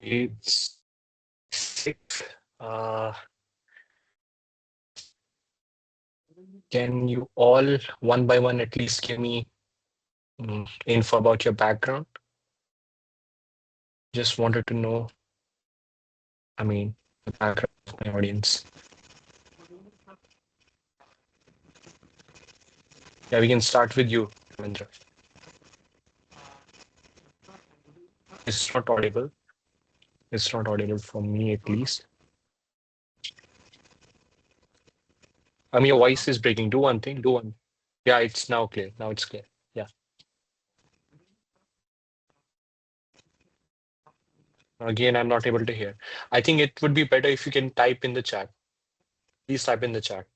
It's six. Can you all one by one at least give me info about your background? Just wanted to know, I mean, the background of my audience. Yeah, we can start with you, Ravindra. It's not audible. It's not audible for me at least. I mean, your voice is breaking. Do one thing. Do one. Yeah, it's now clear. Now it's clear. Yeah. Again, I'm not able to hear. I think it would be better if you can type in the chat. Please type in the chat.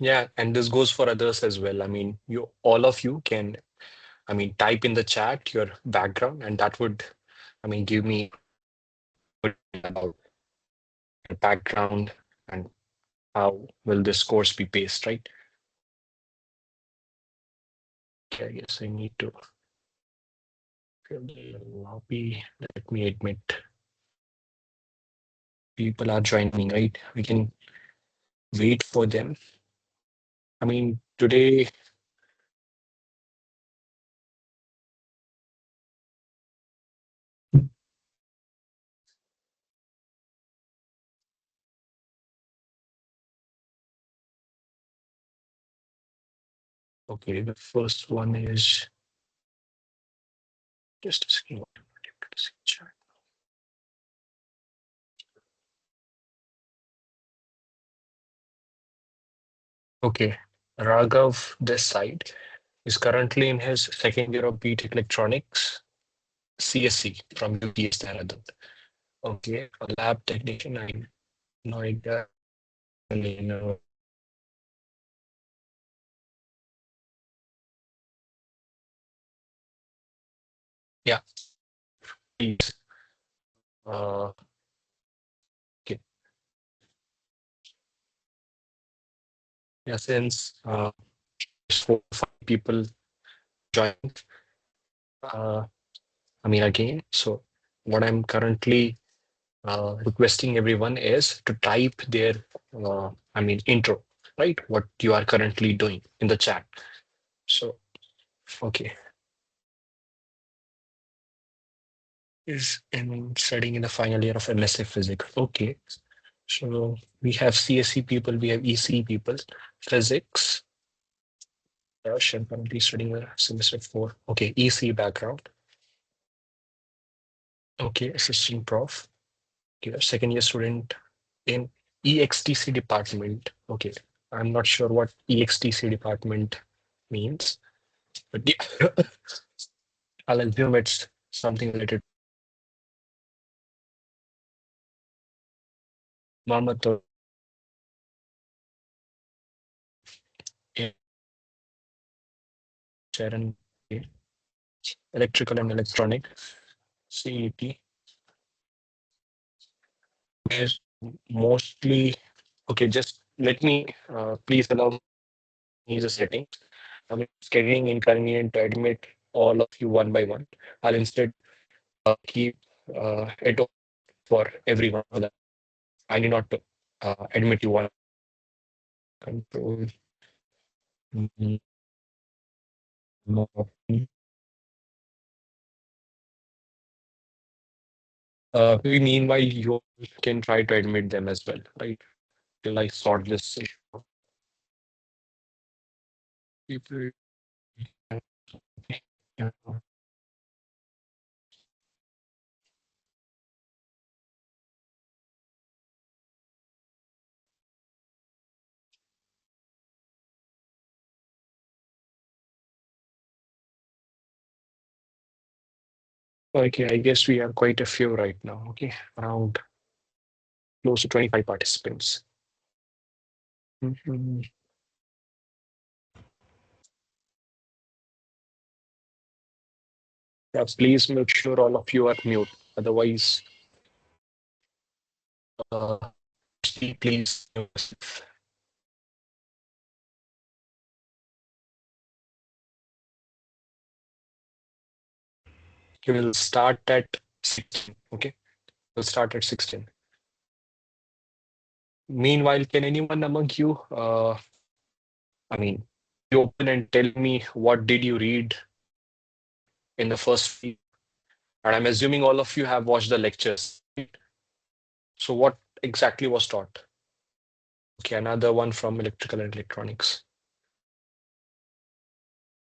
Yeah, and this goes for others as well. I mean, all of you can, I mean, type in the chat your background, and that would, I mean, give me about your background and how will this course be paced, right? Okay, I guess I need to fill the lobby. Let me admit. People are joining, right? We can wait for them. I mean, today, okay, the first one is just a second. Okay, Raghav this side is currently in his second year of BTech Electronics, CSC from UTS Dehradun. Okay, a lab technician. I know exactly know. Yeah, please. Uh, okay. Yeah, since 4 or 5 people joined, I mean, again, so what I'm currently requesting everyone is to type their, I mean, intro, right? What you are currently doing in the chat. So, okay, is in studying in the final year of MSc Physics. Okay, so we have CSE people, we have EC people, Physics. Gosh, I'm currently studying the semester 4. Okay, EC background. Okay, assistant prof. Okay, second year student in EXTC department. Okay, I'm not sure what EXTC department means, but yeah, I'll assume it's something related. Mohammed Sharon, electrical and electronic, CET is mostly okay. Just let me please allow me the setting. I'm getting inconvenient to admit all of you one by one. I'll instead keep it open for everyone. So that I need not to admit you one. Control. No. Meanwhile, you can try to admit them as well, right? Till I sort this issue. People. Yeah. Okay, I guess we have quite a few right now. Okay, around close to 25 participants. Mhm. Yeah, please make sure all of you are mute. Otherwise, uh, please. We'll start at 16. Okay, we'll start at 16. Meanwhile, can anyone among you, I mean, be open and tell me what did you read in the first week? And I'm assuming all of you have watched the lectures. Right? So what exactly was taught? Okay, another one from electrical and electronics.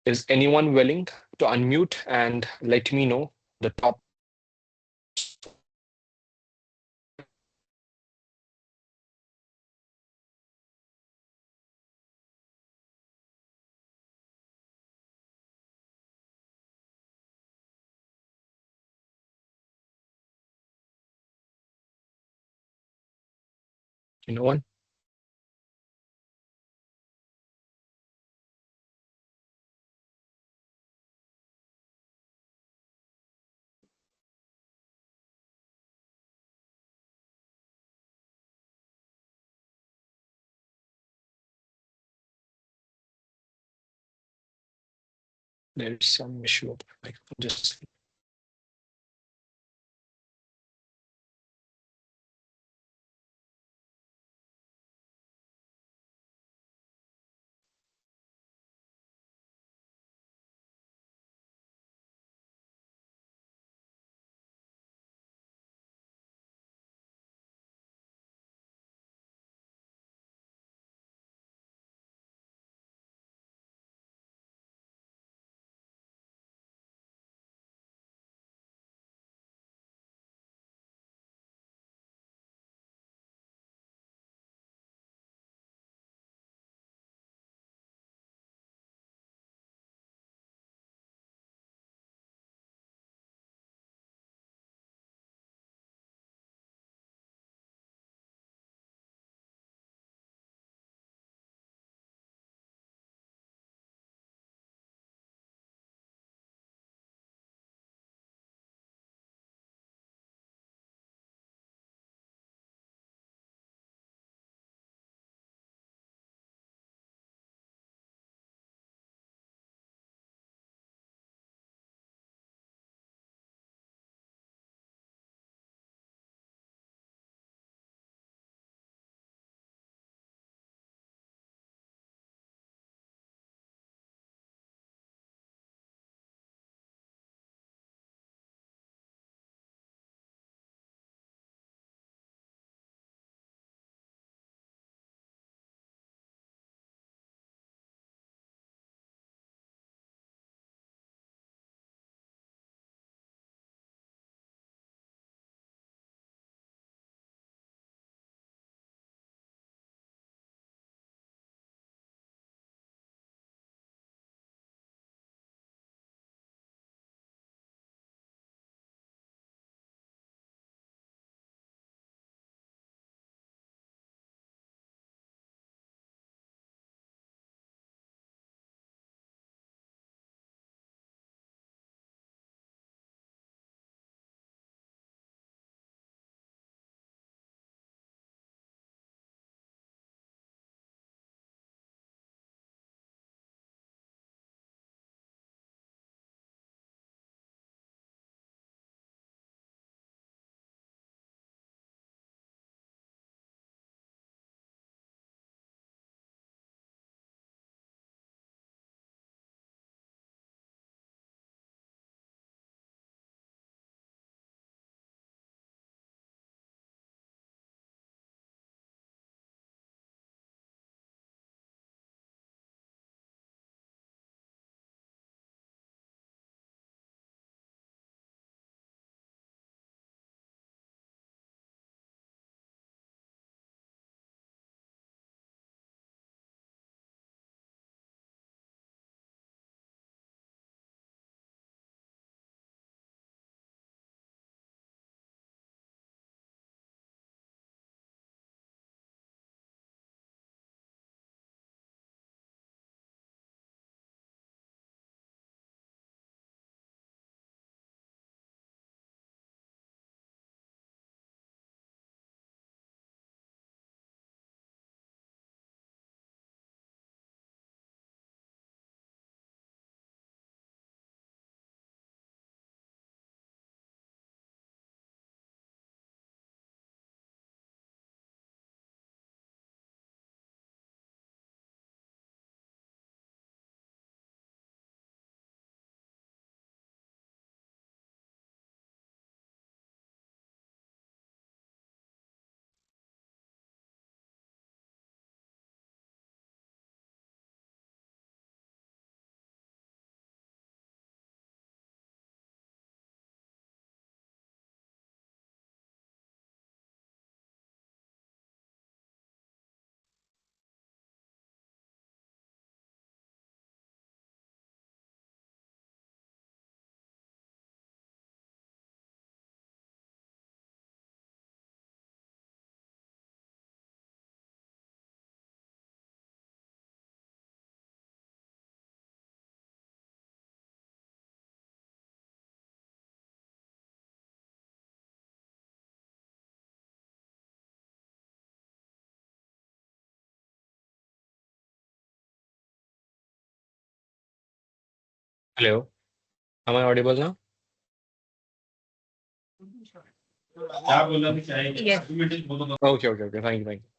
Is anyone willing to unmute and let me know the top? No one? There is some issue. Like just Hello. Am I audible now? Yes. Okay, okay, okay. Thank you, thank you.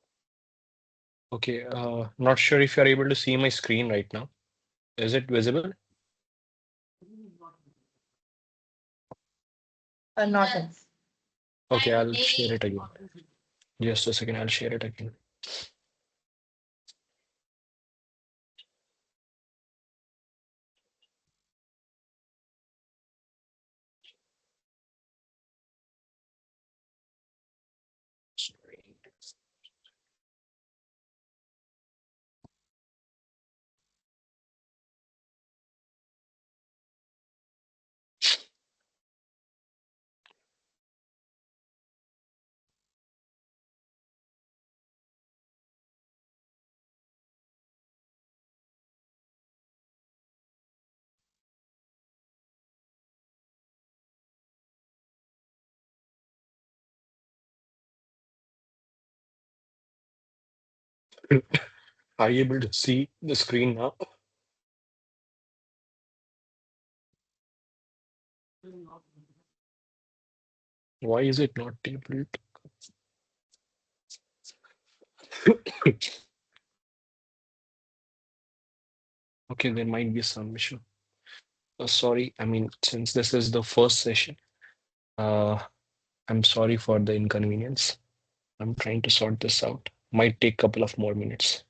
Okay, not sure if you're able to see my screen right now. Is it visible? Not in. Okay, I'll share it again. Just a second, I'll share it again. Are you able to see the screen now? Why is it not able to? Okay, there might be some issue. Sorry, I mean, since this is the first session, uh, I'm sorry for the inconvenience. I'm trying to sort this out. Might take a couple of more minutes.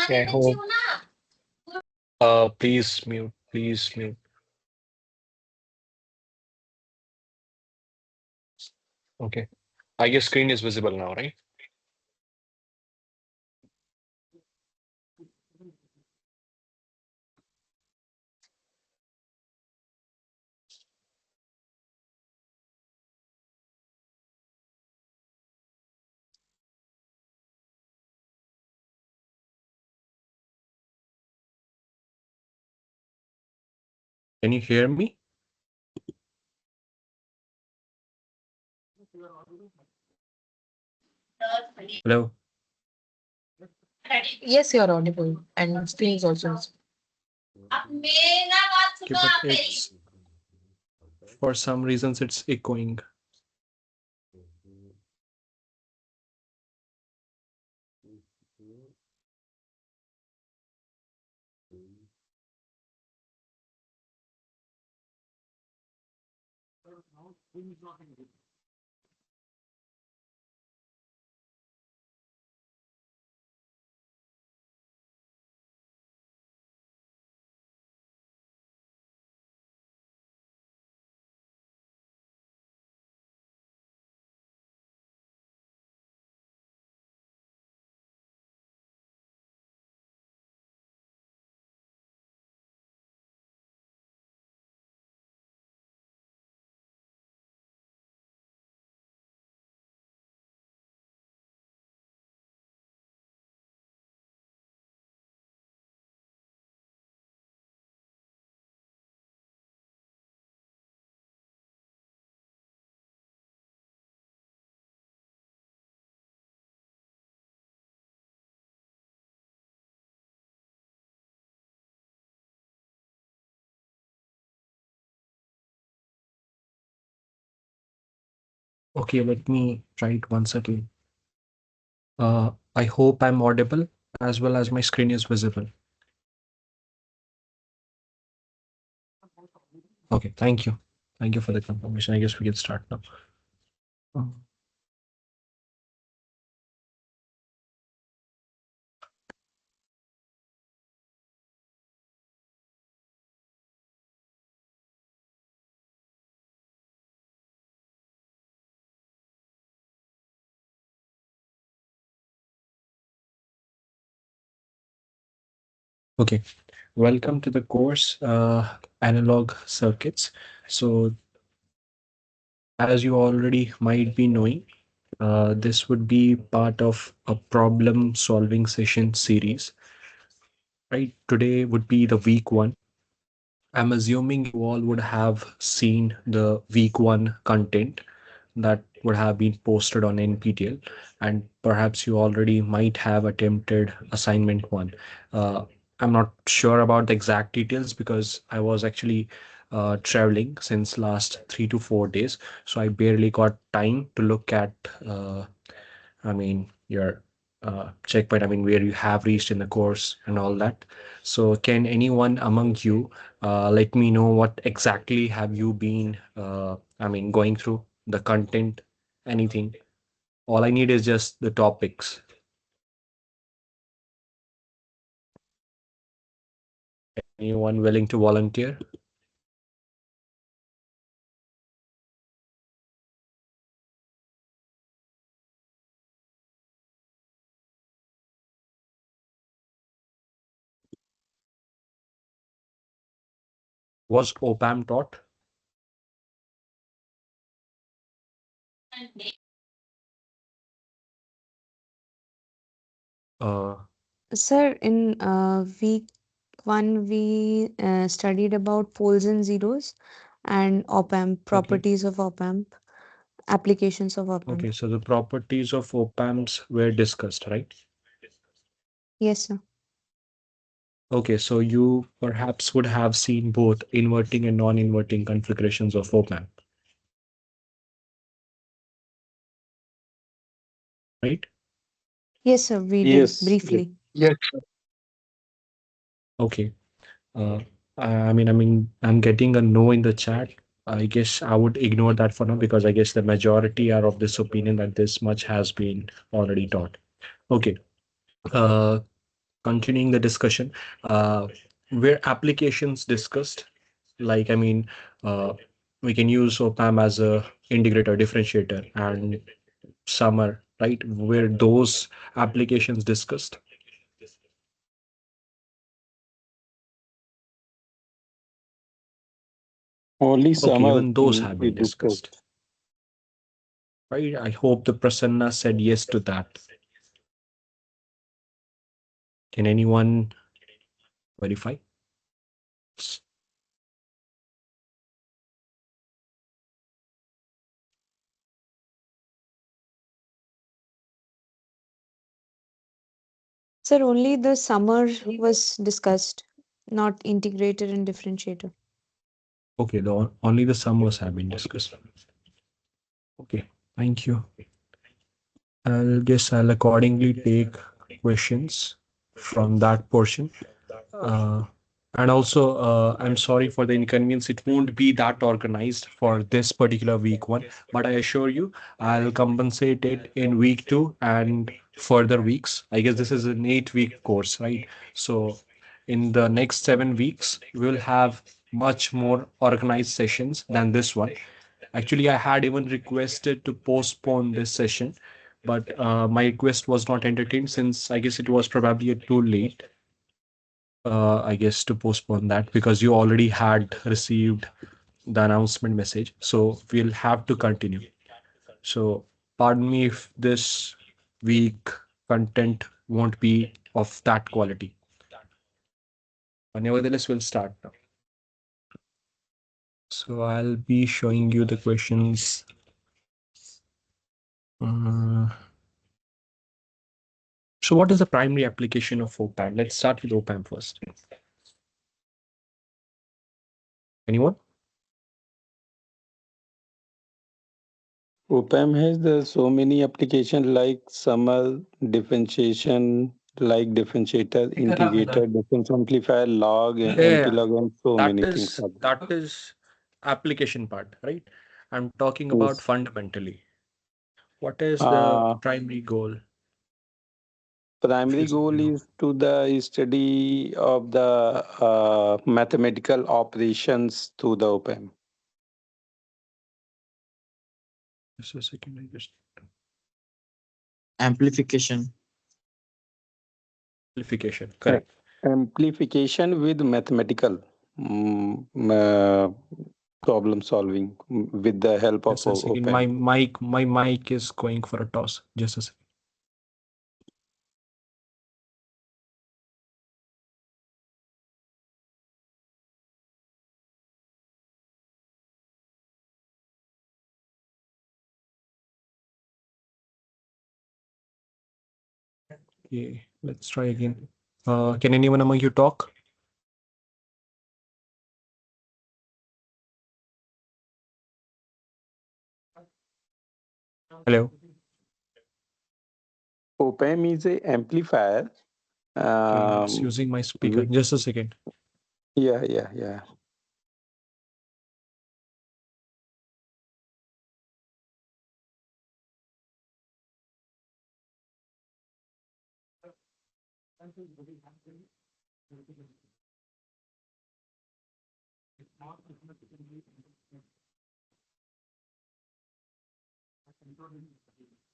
Okay, I hope. Please mute. Please mute. Okay. I guess screen is visible now, right? Can you hear me? Hello. Yes, you're audible. And screen is also. Okay, but it's for some reasons it's echoing. Okay, let me try it once again. I hope I'm audible as well as my screen is visible. Okay, thank you. Thank you for the confirmation. I guess we can start now. Um, Okay, welcome to the course Analog Circuits. So, as you already might be knowing, this would be part of a problem solving session series. Right, today would be the week one. I'm assuming you all would have seen the week one content that would have been posted on NPTEL, and perhaps you already might have attempted assignment one. Uh, I'm not sure about the exact details because I was actually traveling since last 3 to 4 days, so I barely got time to look at your checkpoint, where you have reached in the course and all that. So can anyone among you let me know what exactly have you been, going through the content, anything? All I need is just the topics. Anyone willing to volunteer? Was OPAM taught? Uh, Sir, in week one, we studied about poles and zeros and op-amp, okay. properties of op-amp, applications of op-amp. Okay, so the properties of OPAMs were discussed, right? Yes, sir. Okay, so you perhaps would have seen both inverting and non-inverting configurations of OPAM, right? Yes, sir, we did Yes. Yes. briefly. Yes. Okay. Uh, I'm getting a no in the chat. I guess I would ignore that for now because I guess the majority are of this opinion that this much has been already taught. Okay. Uh, Continuing the discussion, where applications discussed, like uh, we can use OPAM as a integrator, differentiator, and summer, right? Where those applications discussed. Only Okay, summer even those have we been discussed, discussed. right? I hope the Prasanna said yes to that. Can anyone verify? Sir, only the summer was discussed, not integrator and differentiator. Okay, only the summers have been discussed. Okay, thank you. I'll accordingly take questions from that portion. Uh, and also, I'm sorry for the inconvenience. It won't be that organized for this particular week one, but I assure you, I'll compensate it in week two and further weeks. I guess this is an 8 week course, right? So, in the next 7 weeks, we'll have much more organized sessions than this one. Actually, I had even requested to postpone this session, but my request was not entertained since I guess it was probably too late. I guess to postpone that because you already had received the announcement message. So we'll have to continue. So pardon me if this week content won't be of that quality. Nevertheless, we'll start now. So I'll be showing you the questions. Uh, so what is the primary application of OPAM? Let's start with OPAM first. Anyone? OPAM has the so many application like summer differentiation, like differentiator, integrator, difference amplifier, log, and Yeah, anti-log, and so that many things is are there. that is application part, right? I'm talking about Yes. fundamentally. What is the Uh, primary goal? If you Primary say goal you know, is to the study of the mathematical operations to the OPAM. just a second, I just Amplification. amplification. Uh, Correct. Amplification with mathematical mm, uh, problem solving with the help of Just a second. open. My mic is going for a toss. Just a second. Okay, let's try again. Can anyone among you talk? Hello. Op-amp is a amplifier. Okay, it's Um, using my speaker. with, Just a second. yeah.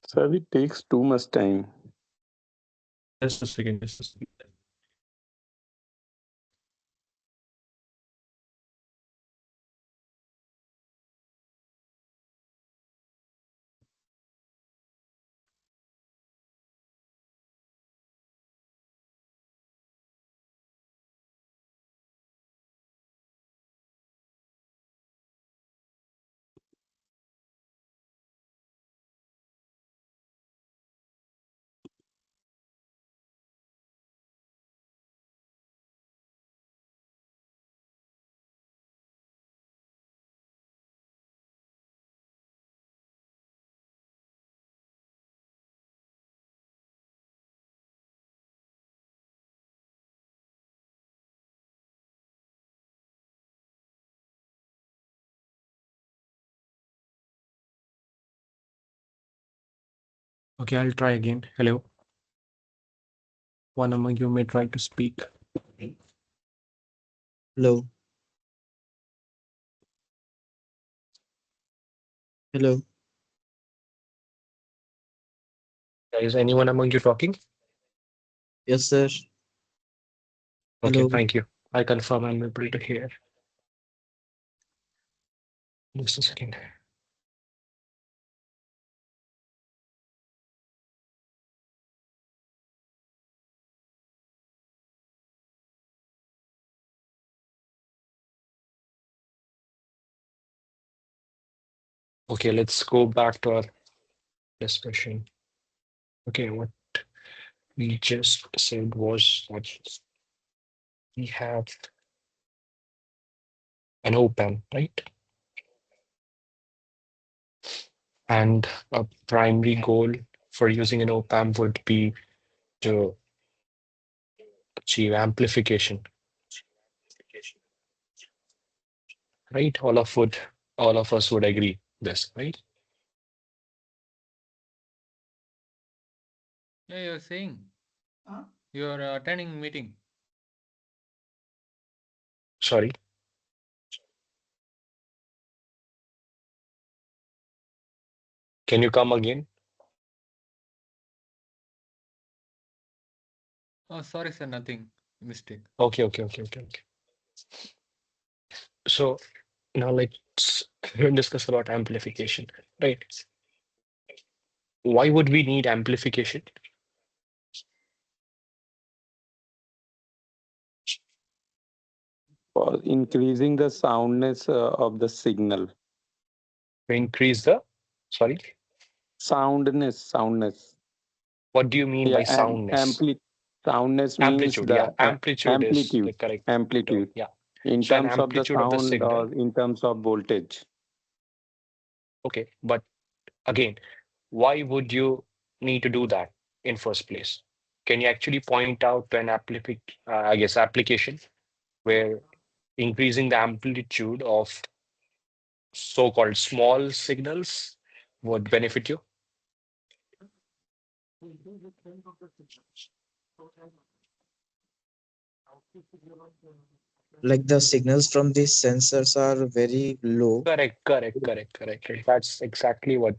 So it takes too much time. Just a second. Just a second. Okay, I'll try again. Hello. One among you may try to speak. Hello. Hello. Is anyone among you talking? Yes, sir. Okay, Hello. thank you. I confirm I'm able to hear. Just a second. Okay, let's go back to our discussion. Okay, what we just said was that we have an op-amp, right? And a primary goal for using an op-amp would be to achieve amplification, right? All of us would agree this, right? Yeah, you're saying you're attending meeting. Sorry, can you come again? Oh, sorry, sir, nothing. Mistake. Okay. So now let's discuss about amplification, right? Why would we need amplification? For increasing the soundness of the signal. To increase the, sorry, Soundness. what do you mean Yeah, by soundness? soundness means Amplitude, the yeah, amplitude is amplitude, the correct term. amplitude Yeah. in So an terms of the amplitude of the sound signal. or in terms of voltage. Okay, but again, why would you need to do that in first place? Can you actually point out to an application where increasing the amplitude of so-called small signals would benefit you? Like the signals from these sensors are very low. Correct. That's exactly what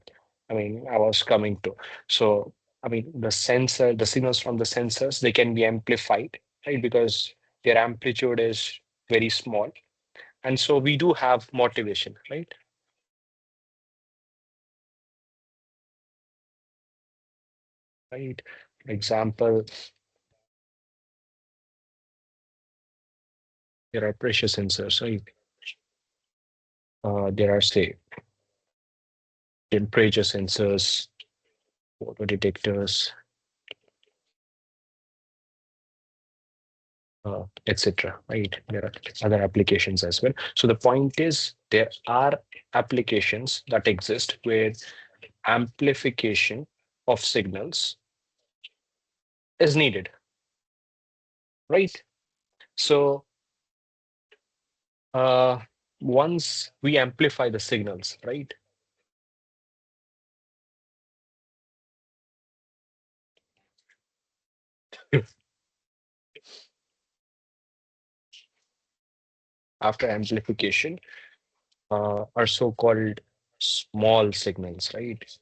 I mean. I was coming to. So, I mean, the signals from the sensors, they can be amplified, right? Because their amplitude is very small. And so we do have motivation, right? Right. Example, there are pressure sensors, right? There are, say, temperature sensors, photo detectors, etc. Right? There are other applications as well. So the point is, there are applications that exist where amplification of signals is needed, right? So uh, once we amplify the signals, right? After amplification, are so-called small signals, right?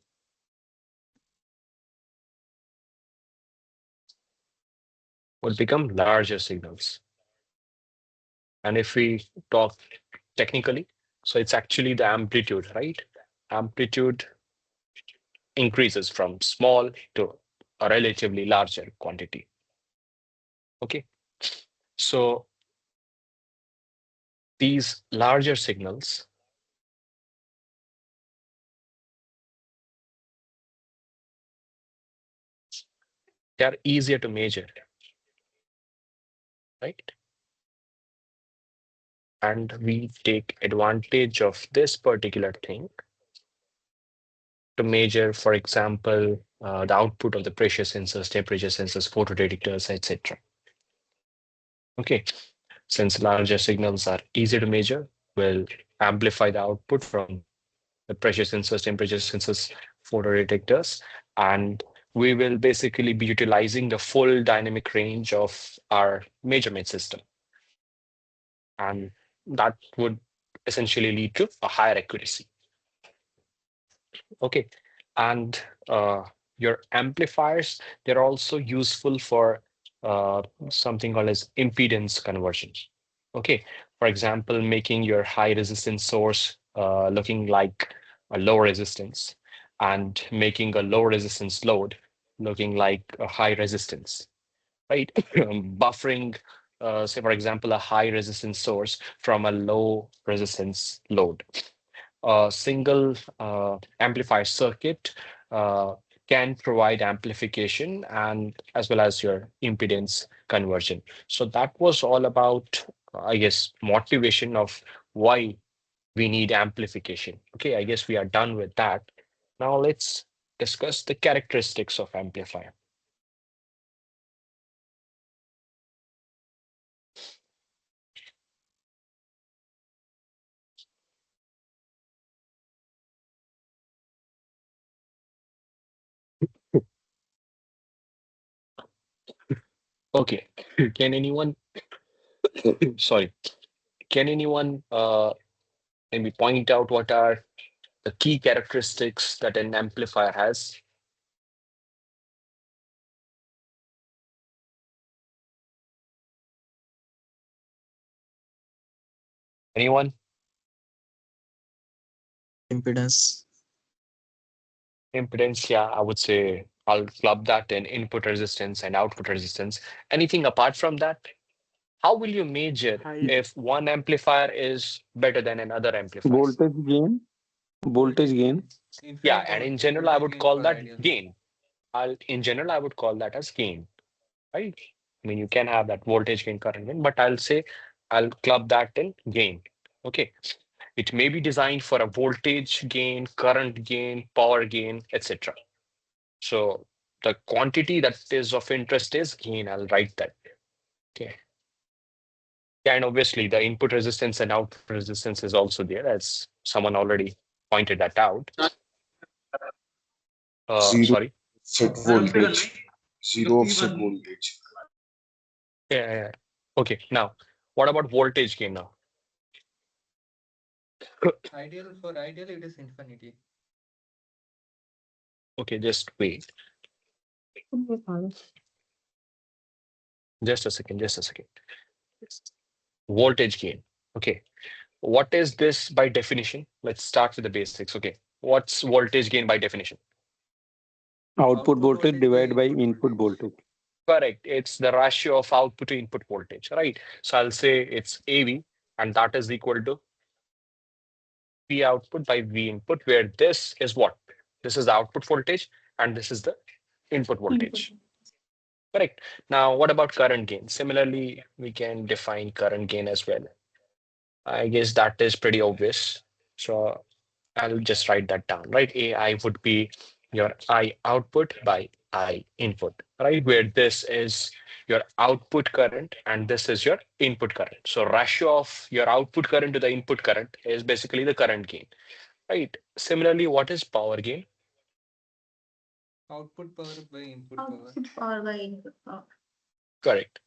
Would become larger signals. And if we talk technically, so it's actually the amplitude, right? Amplitude increases from small to a relatively larger quantity. Okay. So these larger signals, they are easier to measure, right? And we take advantage of this particular thing to measure, for example, the output of the pressure sensors, temperature sensors, photo detectors, etc. Okay, since larger signals are easy to measure, we'll amplify the output from the pressure sensors, temperature sensors, photo detectors, and we will basically be utilizing the full dynamic range of our measurement system. And that would essentially lead to a higher accuracy. Okay. And your amplifiers, they're also useful for something called as impedance conversion. Okay. For example, making your high resistance source looking like a low resistance and making a low resistance load looking like a high resistance, right? Buffering, say, for example, a high resistance source from a low resistance load. A single amplifier circuit uh, can provide amplification and as well as your impedance conversion. So that was all about, I guess, motivation of why we need amplification. Okay, I guess we are done with that. Now let's discuss the characteristics of amplifier. Okay, can anyone, sorry, can anyone maybe point out what are the key characteristics that an amplifier has? Anyone? Impedance. Impedance, yeah, I would say I'll club that in input resistance and output resistance. Anything apart from that? How will you measure Height. if one amplifier is better than another amplifier? Voltage gain. Voltage gain. In Yeah, fact, and in general, I voltage would gain call for that ideal. gain. In general, I would call that as gain, right? I mean, you can have that voltage gain, current gain, but I'll say I'll club that in gain. Okay. It may be designed for a voltage gain, current gain, power gain, etc. So the quantity that is of interest is gain. I'll write that. Okay. Yeah, and obviously the input resistance and output resistance is also there, as someone already pointed that out. Zero Sorry. set voltage. Zero offset voltage. Yeah, yeah, yeah. Okay. Now, what about voltage gain now? Ideal for ideal, it is infinity. Okay, just wait. Just a second, just a second. Voltage gain. Okay. What is this by definition? Let's start with the basics. Okay. What's voltage gain by definition? Output voltage divided by input voltage. Correct. It's the ratio of output to input voltage, right? So I'll say it's AV, and that is equal to V output by V input, where this is what? This is the output voltage, and this is the input voltage. Correct. Now, what about current gain? Similarly, we can define current gain as well. I guess that is pretty obvious. So I'll just write that down, right? AI would be your I output by I input, right? Where this is your output current and this is your input current. So ratio of your output current to the input current is basically the current gain, right? Similarly, what is power gain? Output power by input power. Output power by input power. Correct.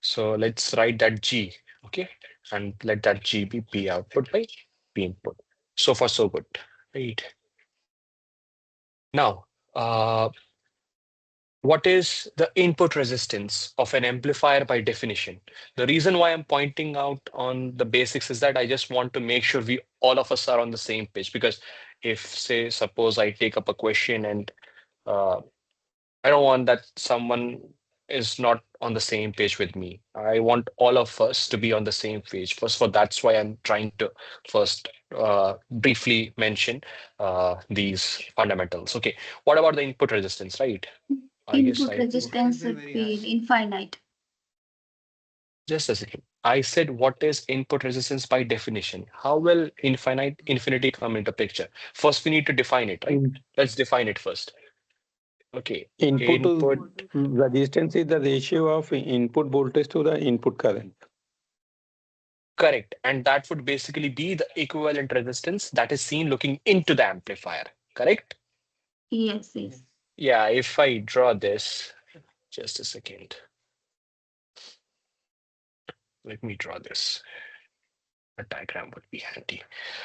So let's write that G, okay? And let that G be P output by P input. So far, so good, right? Now, what is the input resistance of an amplifier by definition? The reason why I'm pointing out on the basics is that I just want to make sure we all of us are on the same page. Because if, say, suppose I take up a question and uh, I don't want that someone is not on the same page with me. I want all of us to be on the same page. First, for that's why I'm trying to first briefly mention these fundamentals. Okay, what about the input resistance, right? I guess Input I resistance would be infinite. just a second. I said what is input resistance by definition? How will infinity come into picture? First, we need to define it, right? Let's define it first. Okay, Input resistance is the ratio of input voltage to the input current. correct. And that would basically be the equivalent resistance that is seen looking into the amplifier, correct? Yes, yes. Yeah, if I draw this, just a second. Let me draw this. A diagram would be handy.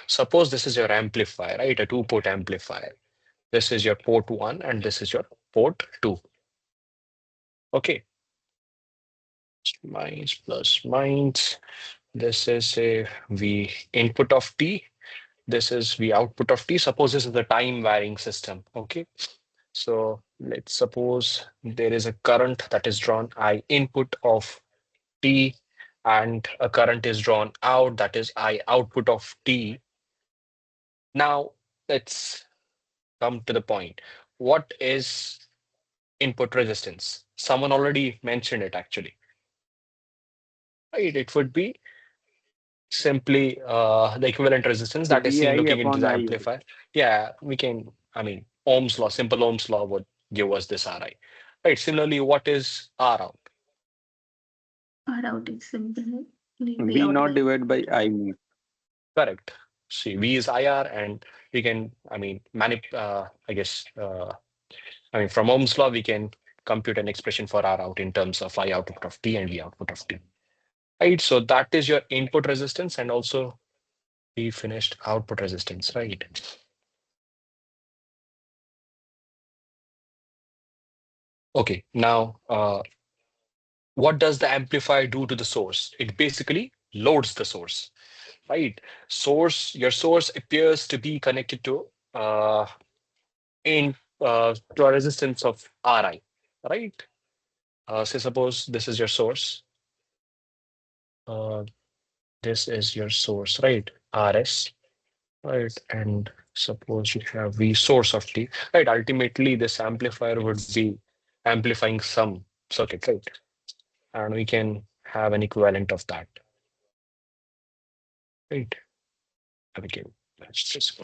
Suppose this is your amplifier, right? A two-port amplifier. This is your port 1 and this is your port 2. Okay. Minus plus minus. This is a V input of T. This is V output of T. Suppose this is the time varying system. Okay. So let's suppose there is a current that is drawn, I input of T, and a current is drawn out, that is I output of T. Now let's come to the point. What is input resistance? Someone already mentioned it actually. Right, it would be simply the equivalent resistance that is seen VI looking into upon the I. amplifier. Yeah, we can, I mean, Ohm's law, simple Ohm's law would give us this Ri. Right, similarly, what is R out? R out is simply V out not by divided by I. Correct. See, V is IR, and we can, I mean, I guess, I mean, from Ohm's law, we can compute an expression for R out in terms of I output of T and V output of T. Right, so that is your input resistance and also the finished output resistance, right? Okay, now what does the amplifier do to the source? It basically loads the source, right? Your source appears to be connected to to a resistance of Ri, right? Say suppose this is your source. Uh, this is your source, right? Rs, right? And suppose you have V source of T, right? Ultimately, this amplifier would be amplifying some circuit, right? And we can have an equivalent of that, right? And we can match this.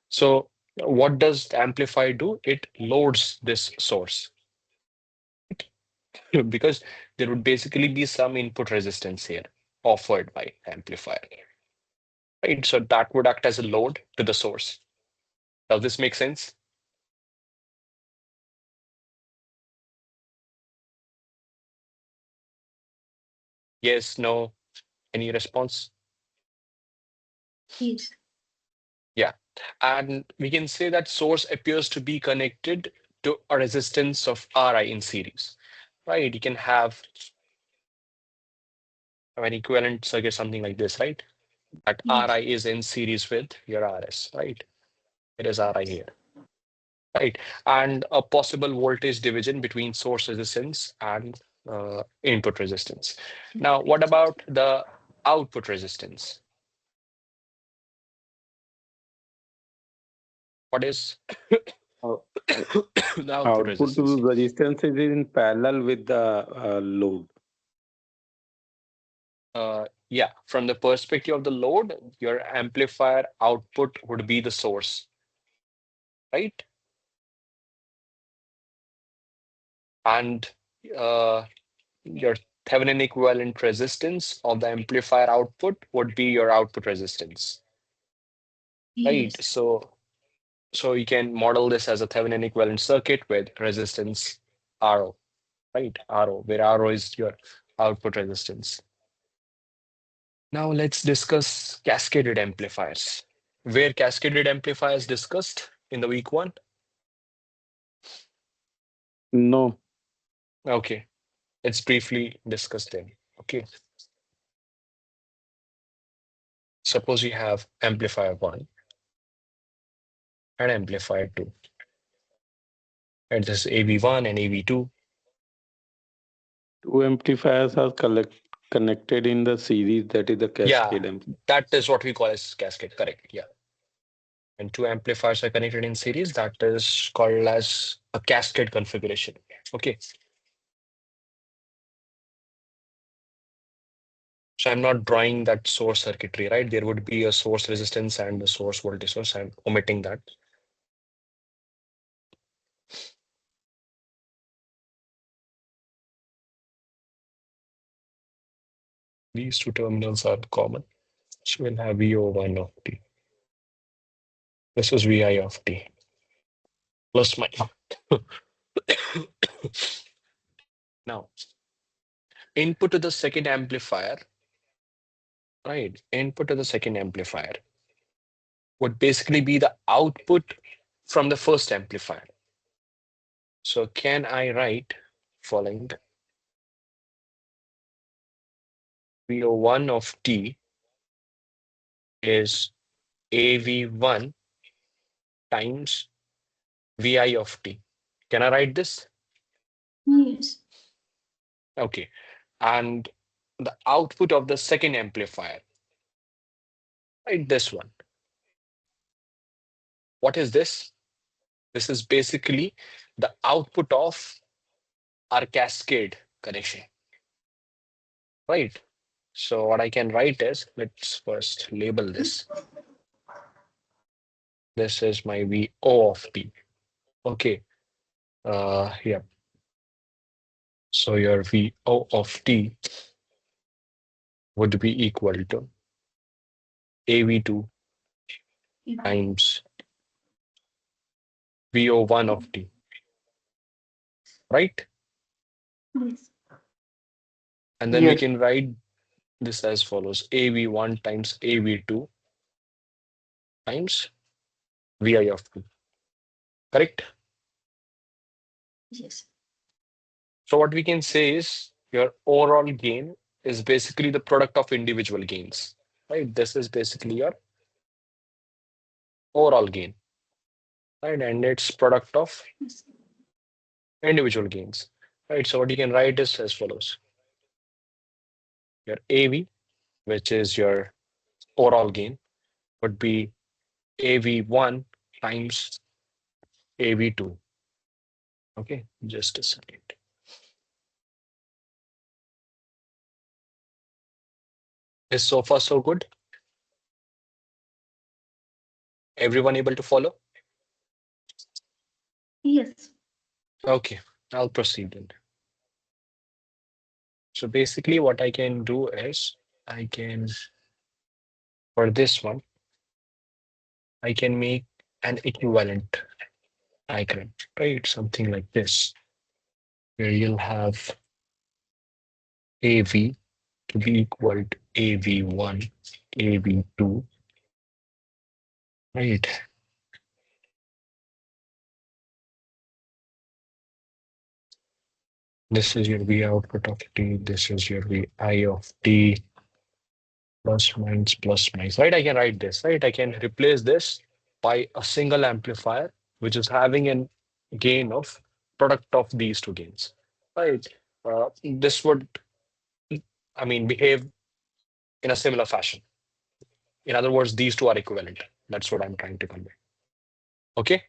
So what does the amplifier do? It loads this source because there would basically be some input resistance here offered by amplifier, right? So that would act as a load to the source. Does this make sense? Yes, no, any response? yes. Yeah, and we can say that source appears to be connected to a resistance of Ri in series, right? You can have an equivalent circuit, something like this, right? That Yes. Ri is in series with your Rs, right? It is Ri here, right? And a possible voltage division between source resistance and input resistance. Now, what about the output resistance? What is Uh, the output Output resistance? resistance is in parallel with the load. Yeah, from the perspective of the load, your amplifier output would be the source, right? And your Thevenin equivalent resistance of the amplifier output would be your output resistance, right? Yes. So you can model this as a Thevenin equivalent circuit with resistance RO, right? RO, where RO is your output resistance. Now let's discuss cascaded amplifiers. Where cascaded amplifiers discussed in the week one? No. Okay, let's briefly discuss them. Okay, suppose you have amplifier one and amplifier two, and this is AV1 and AV2. Two amplifiers are connected in the series, that is the Yeah, cascade amplifier. that is what we call as cascade, correct? Yeah. And two amplifiers are connected in series, that is called as a cascade configuration. Okay. So I'm not drawing that source circuitry, right? There would be a source resistance and a source voltage source. I'm omitting that. These two terminals are common. So we'll have VO1 of t. This is VI of t plus my. Now, input to the second amplifier, right? Input to the second amplifier would basically be the output from the first amplifier. So can I write following VO1 of t is AV1 times VI of t. Can I write this? Yes. Okay. And the output of the second amplifier, right? This one. What is this? This is basically the output of our cascade connection, right? So what I can write is, let's first label this. This is my VO of t. Okay. Yeah. So your VO of t would be equal to AV2 times VO1 of t, right? Yes. And then we can write this as follows: AV1 times AV2 times VI of t, correct? Yes. So what we can say is your overall gain is basically the product of individual gains, right? This is basically your overall gain, right? And it's product of Yes. individual gains, right? So what you can write is as follows: your AV, which is your overall gain, would be AV1 times AV2. Okay, just a second. Is so far so good? Everyone able to follow? Yes. Okay, I'll proceed then. So basically what I can do is I can, for this one, I can make an equivalent diagram, right? Something like this, where you'll have AV to be equal to AV1, AV2, right? This is your V output of T. This is your VI of T. Plus minus plus minus. Right? I can write this. Right? I can replace this by a single amplifier, which is having an gain of product of these two gains. Right? This would, I mean, behave in a similar fashion. In other words, these two are equivalent. That's what I'm trying to convey. Okay.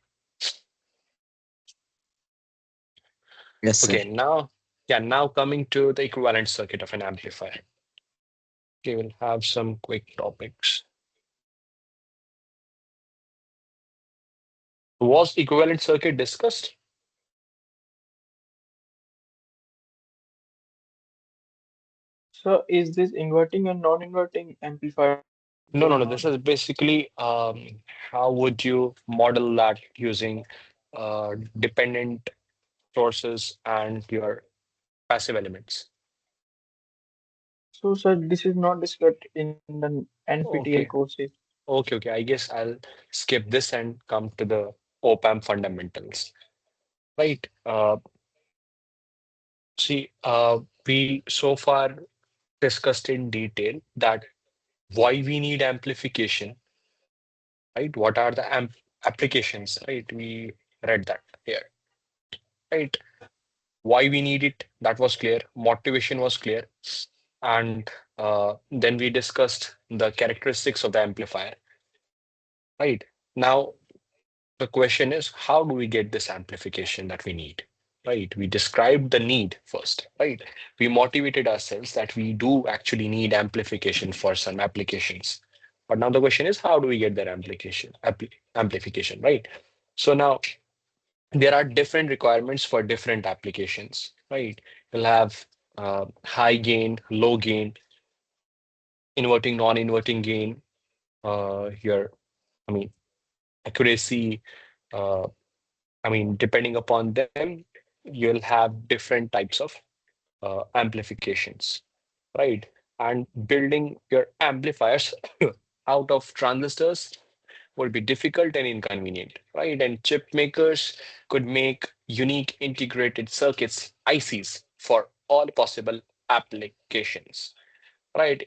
Yes, sir. Okay. Now, yeah. Now coming to the equivalent circuit of an amplifier. Okay, we'll have some quick topics. Was equivalent circuit discussed? So is this inverting and non-inverting amplifier No, no, going no. on? This is basically how would you model that using dependent sources and your passive elements? So, sir, this is not discussed in the NPTEL Okay, courses. okay. I guess I'll skip this and come to the op-amp fundamentals. Right. See, we so far discussed in detail that why we need amplification, right? What are the applications, right? We read that here, right? Why we need it, that was clear. Motivation was clear. And then we discussed the characteristics of the amplifier, right? Now, the question is, how do we get this amplification that we need? Right? We described the need first, right? We motivated ourselves that we do actually need amplification for some applications. But now the question is, how do we get that amplification, right? So now there are different requirements for different applications, right? You'll have high gain, low gain, inverting, non-inverting gain, your, I mean, accuracy, uh, I mean, depending upon them, you'll have different types of amplifications, right? And building your amplifiers out of transistors would be difficult and inconvenient, right? And chip makers could make unique integrated circuits, ICs, for all possible applications, right?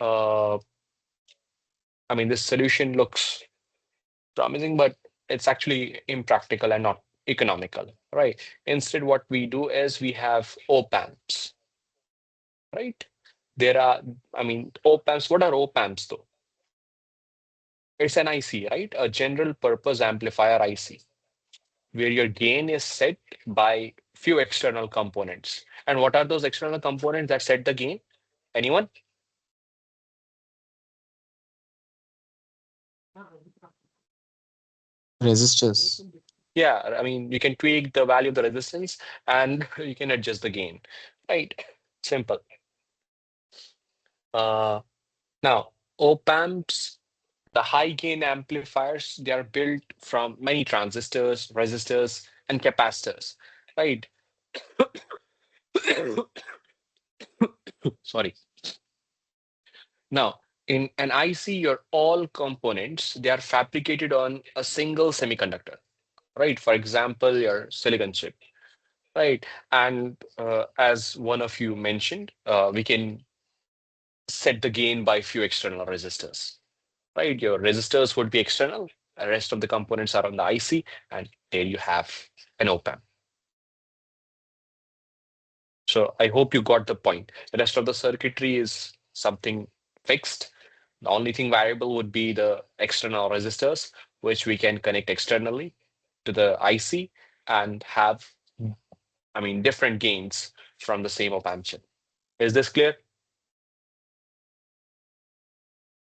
Uh, I mean, this solution looks promising, but it's actually impractical and not economical, right? Instead, what we do is we have op amps, right? There are, I mean, op amps. What are op amps though? It's an IC, right? A general purpose amplifier IC, where your gain is set by few external components. And what are those external components that set the gain? Anyone? Resistors. Yeah, I mean, you can tweak the value of the resistance and you can adjust the gain, right? Simple. Uh, Now, op amps, the high gain amplifiers, they are built from many transistors, resistors, and capacitors, right? Sorry. Now, in an IC, your all components, they are fabricated on a single semiconductor, right? For example, your silicon chip, right? And as one of you mentioned, we can set the gain by few external resistors, right? Your resistors would be external, the rest of the components are on the IC, and there you have an op amp. So I hope you got the point. The rest of the circuitry is something fixed. The only thing variable would be the external resistors, which we can connect externally to the IC and have, I mean, different gains from the same op amp chip. Is this clear?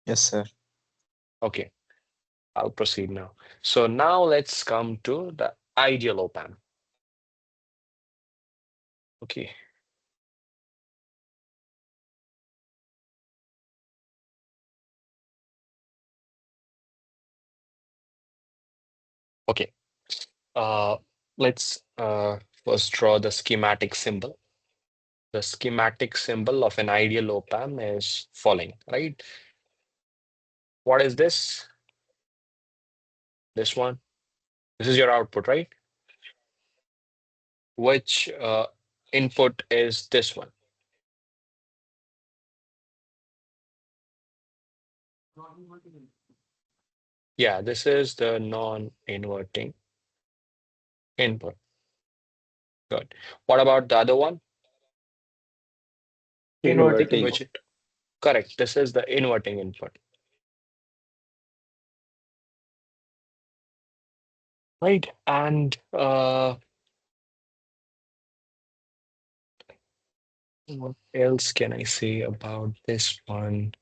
Yes, sir. Okay, I'll proceed now. So now let's come to the ideal op amp. Okay. Okay. Uh, let's first draw the schematic symbol. The schematic symbol of an ideal op amp is following, right? What is this? This one. This is your output, right? which input is this one. Yeah, this is the non-inverting input. Good. What about the other one? Inverting. Which correct. This is the inverting input. Right. And what else can I say about this one?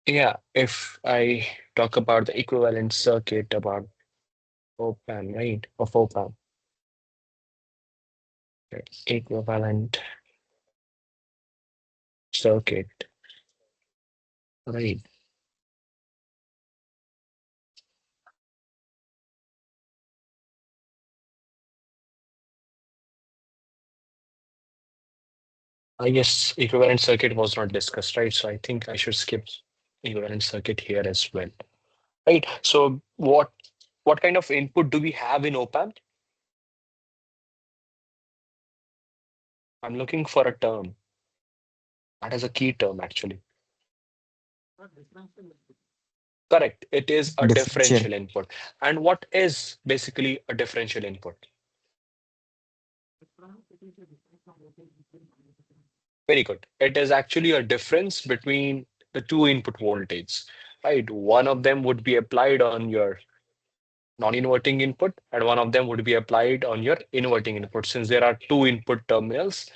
Yeah, if I talk about the equivalent circuit about op-amp, right? Of op-amp. Equivalent circuit, right? I guess equivalent circuit was not discussed, right? So I think I should skip equivalent circuit here as well. Right. So what kind of input do we have in op-amp? I'm looking for a term. That is a key term actually. Correct. It is a Differential. differential input. And what is basically a differential input? Very good. It is actually a difference between the two input voltages, right? One of them would be applied on your non-inverting input, and one of them would be applied on your inverting input, since there are two input terminals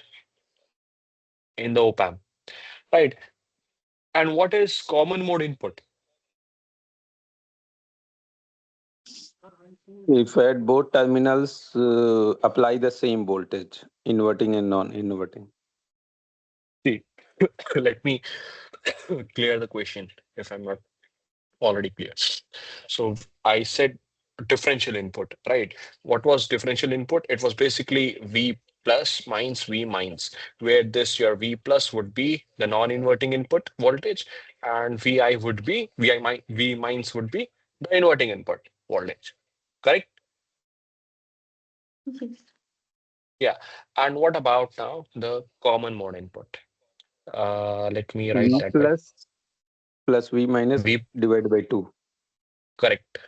in the op-amp, right? And what is common mode input? If at both terminals apply the same voltage, inverting and non-inverting. See, let me clear the question if I'm not already clear. So I said differential input, right? What was differential input? It was basically V plus minus V minus, where this your V plus would be the non-inverting input voltage, and VI would be V minus would be the inverting input voltage. Correct? Yes. Yeah. And what about now the common mode input? Let me write V that down. plus V minus V divided by 2. correct.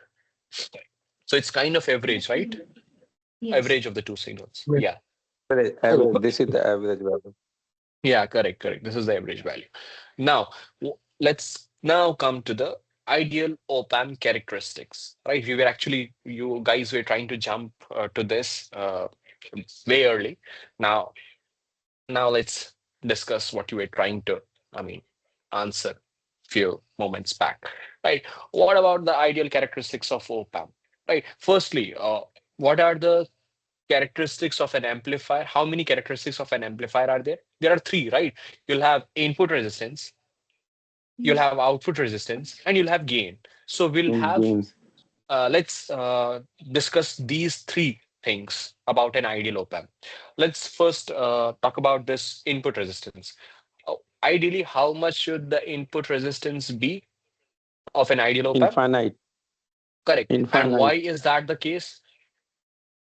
So it's kind of average, right? Yes. Average of the two signals. Yeah. Average. This is the average value. Yeah, correct, correct. This is the average value. Now, let's now come to the ideal op-amp characteristics, right? We were actually, you guys were trying to jump to this way early. Now, now let's discuss what you were trying to, I mean, answer few moments back, right? What about the ideal characteristics of op-amp, right? Firstly, what are the characteristics of an amplifier? How many characteristics of an amplifier are there? There are three, right? You'll have input resistance, you'll Yes. have output resistance, and you'll have gain. So we'll have, Gain. let's discuss these three things about an ideal op-amp. Let's first talk about this input resistance. Ideally, how much should the input resistance be of an ideal op-amp? Infinite. Correct. And why Infinite. is that the case?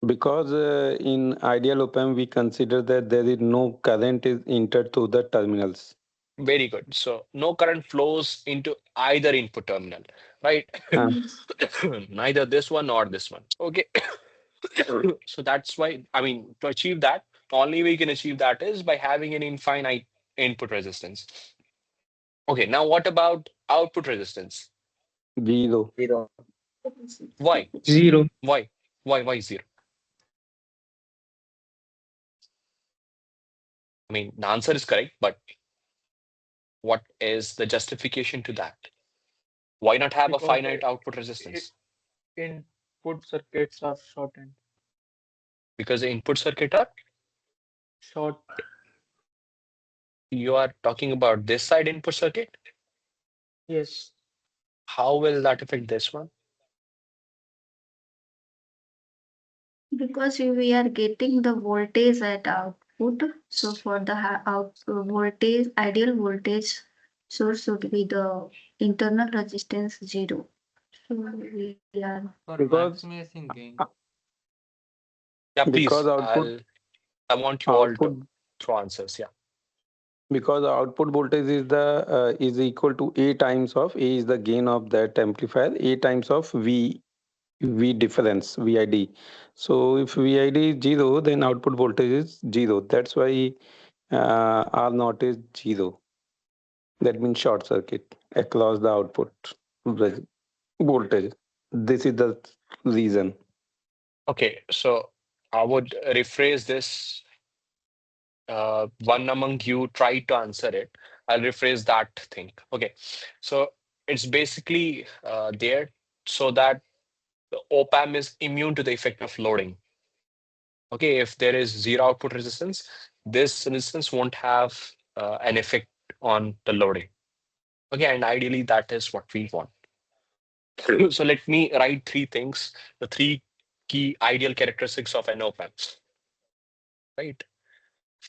Because in ideal op-amp, we consider that there is no current is entered through the terminals. Very good. So no current flows into either input terminal, right? Yes. Neither this one nor this one. Okay. So that's why, I mean, to achieve that, only way you can achieve that is by having an infinite input resistance. Okay, now what about output resistance? Zero. Why? Zero. Why? Why zero? I mean, the answer is correct, but what is the justification to that? Why not have a Because finite output resistance? input circuits are shortened. Because the input circuit are, Short. you are talking about this side input circuit. Yes. How will that affect this one? Because we are getting the voltage at output. So for the voltage, ideal voltage source should be the internal resistance 0. we are. For Because maximizing gain. Yeah, because please. output I want you all to output throw answers. Yeah. because the output voltage is the is equal to A times of A is the gain of that amplifier, A times of V difference, VID. So if VID is zero, then output voltage is zero. That's why R naught is zero. That means short circuit across the output voltage. This is the reason. Okay. So I would rephrase this. One among you tried to answer it. I'll rephrase that thing. Okay. So it's basically there so that the op-amp is immune to the effect of loading. Okay. If there is zero output resistance, this resistance won't have an effect on the loading. Okay. And ideally, that is what we want. So let me write three things, the three key ideal characteristics of an op-amp. Right.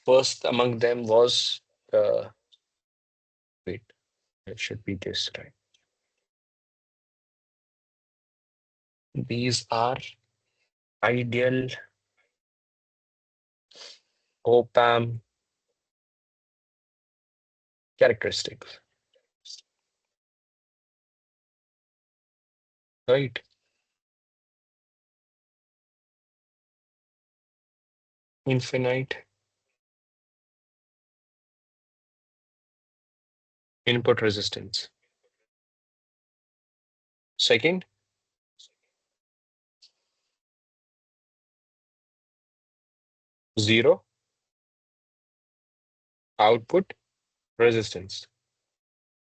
First among them was wait, it should be this, right? These are ideal op-amp characteristics, right? Infinite input resistance. Second, zero output resistance.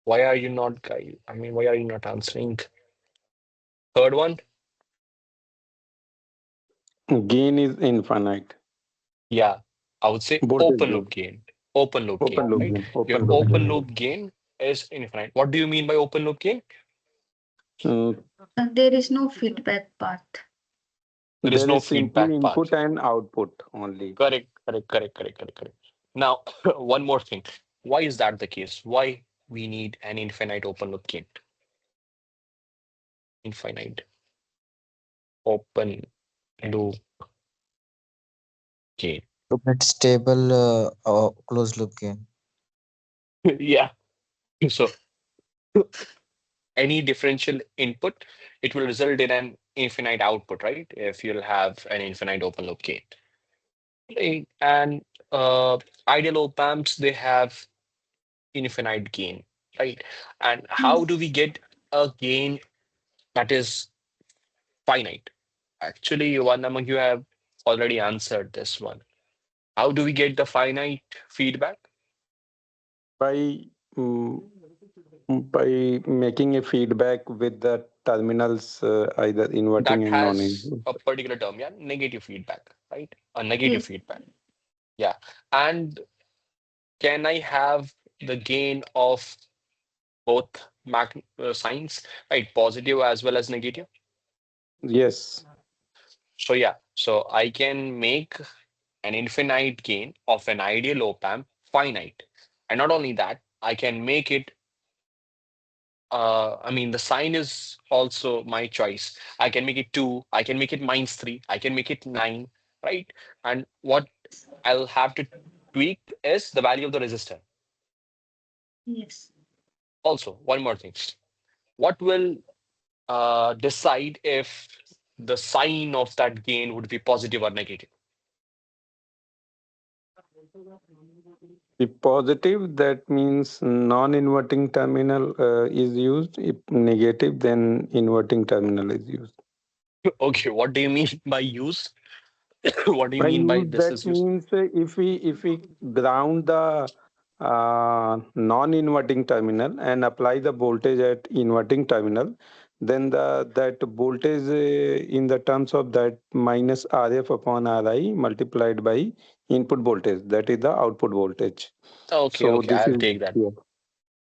Why are you not, guys? I mean, why are you not answering? Third one, Gain is infinite. yeah, I would say Voltage open gain. loop gain. Open loop gain, Open loop right? gain. Your Open loop open gain. loop gain is infinite. What do you mean by open loop gain? Uh, There is no feedback path. There is there no is simply feedback path. input and output only. Correct, correct, correct, correct, correct, correct. Now, one more thing. Why is that the case? Why we need an infinite open loop gain? Infinite open loop gain. To get stable closed loop gain. Yeah. So any differential input, it will result in an infinite output, right? If you'll have an infinite open loop gain. Right? And ideal op amps, they have infinite gain, right? And how do we get a gain that is finite? Actually, one among you have already answered this one. How do we get the finite feedback? By mm, by making a feedback with the terminals either That inverting and has non-inverting. a particular term, yeah, negative feedback, right? A negative Yes. feedback. Yeah. And can I have the gain of both signs, right? Positive as well as negative. Yes. So yeah, so I can make an infinite gain of an ideal op amp finite. And not only that, I can make it I mean, the sign is also my choice. I can make it 2, I can make it -3, I can make it 9, right? And what I'll have to tweak is the value of the resistor. Yes. Also, one more thing. What will decide if the sign of that gain would be positive or negative? The positive, that means non-inverting terminal is used. If negative, then inverting terminal is used. Okay, what do you mean by use? What do you By mean by use, this that is used? means if we ground the non-inverting terminal and apply the voltage at inverting terminal, then that voltage in the terms of that minus RF upon RI multiplied by input voltage, that is the output voltage. Okay, So okay, this I'll is, take that. yeah,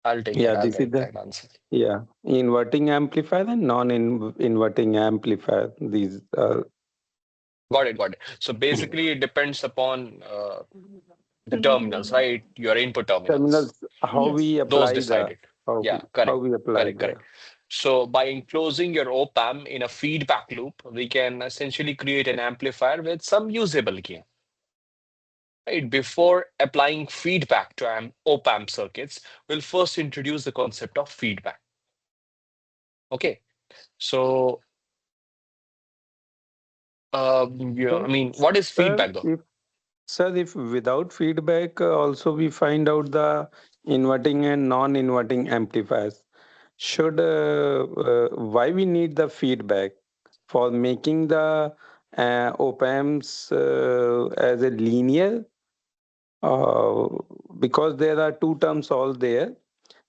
I'll take that. yeah, I'll this is write the, that answer. yeah, inverting amplifier and non-inverting amplifier. These are Got it, got it. So basically, it depends upon the terminals, Mm, right? Your input terminals. terminals, how yes. we Those apply the decided. how Yeah, we how correct, we apply correct, correct. there. So by enclosing your op-amp in a feedback loop, we can essentially create an amplifier with some usable gain. Right? Before applying feedback to op-amp circuits, we'll first introduce the concept of feedback. Okay, so yeah, I So, mean, what is sir, feedback though? if without feedback, also we find out the inverting and non-inverting amplifiers. Should why we need the feedback for making the op amps as a linear? Uh, because there are two terms all there.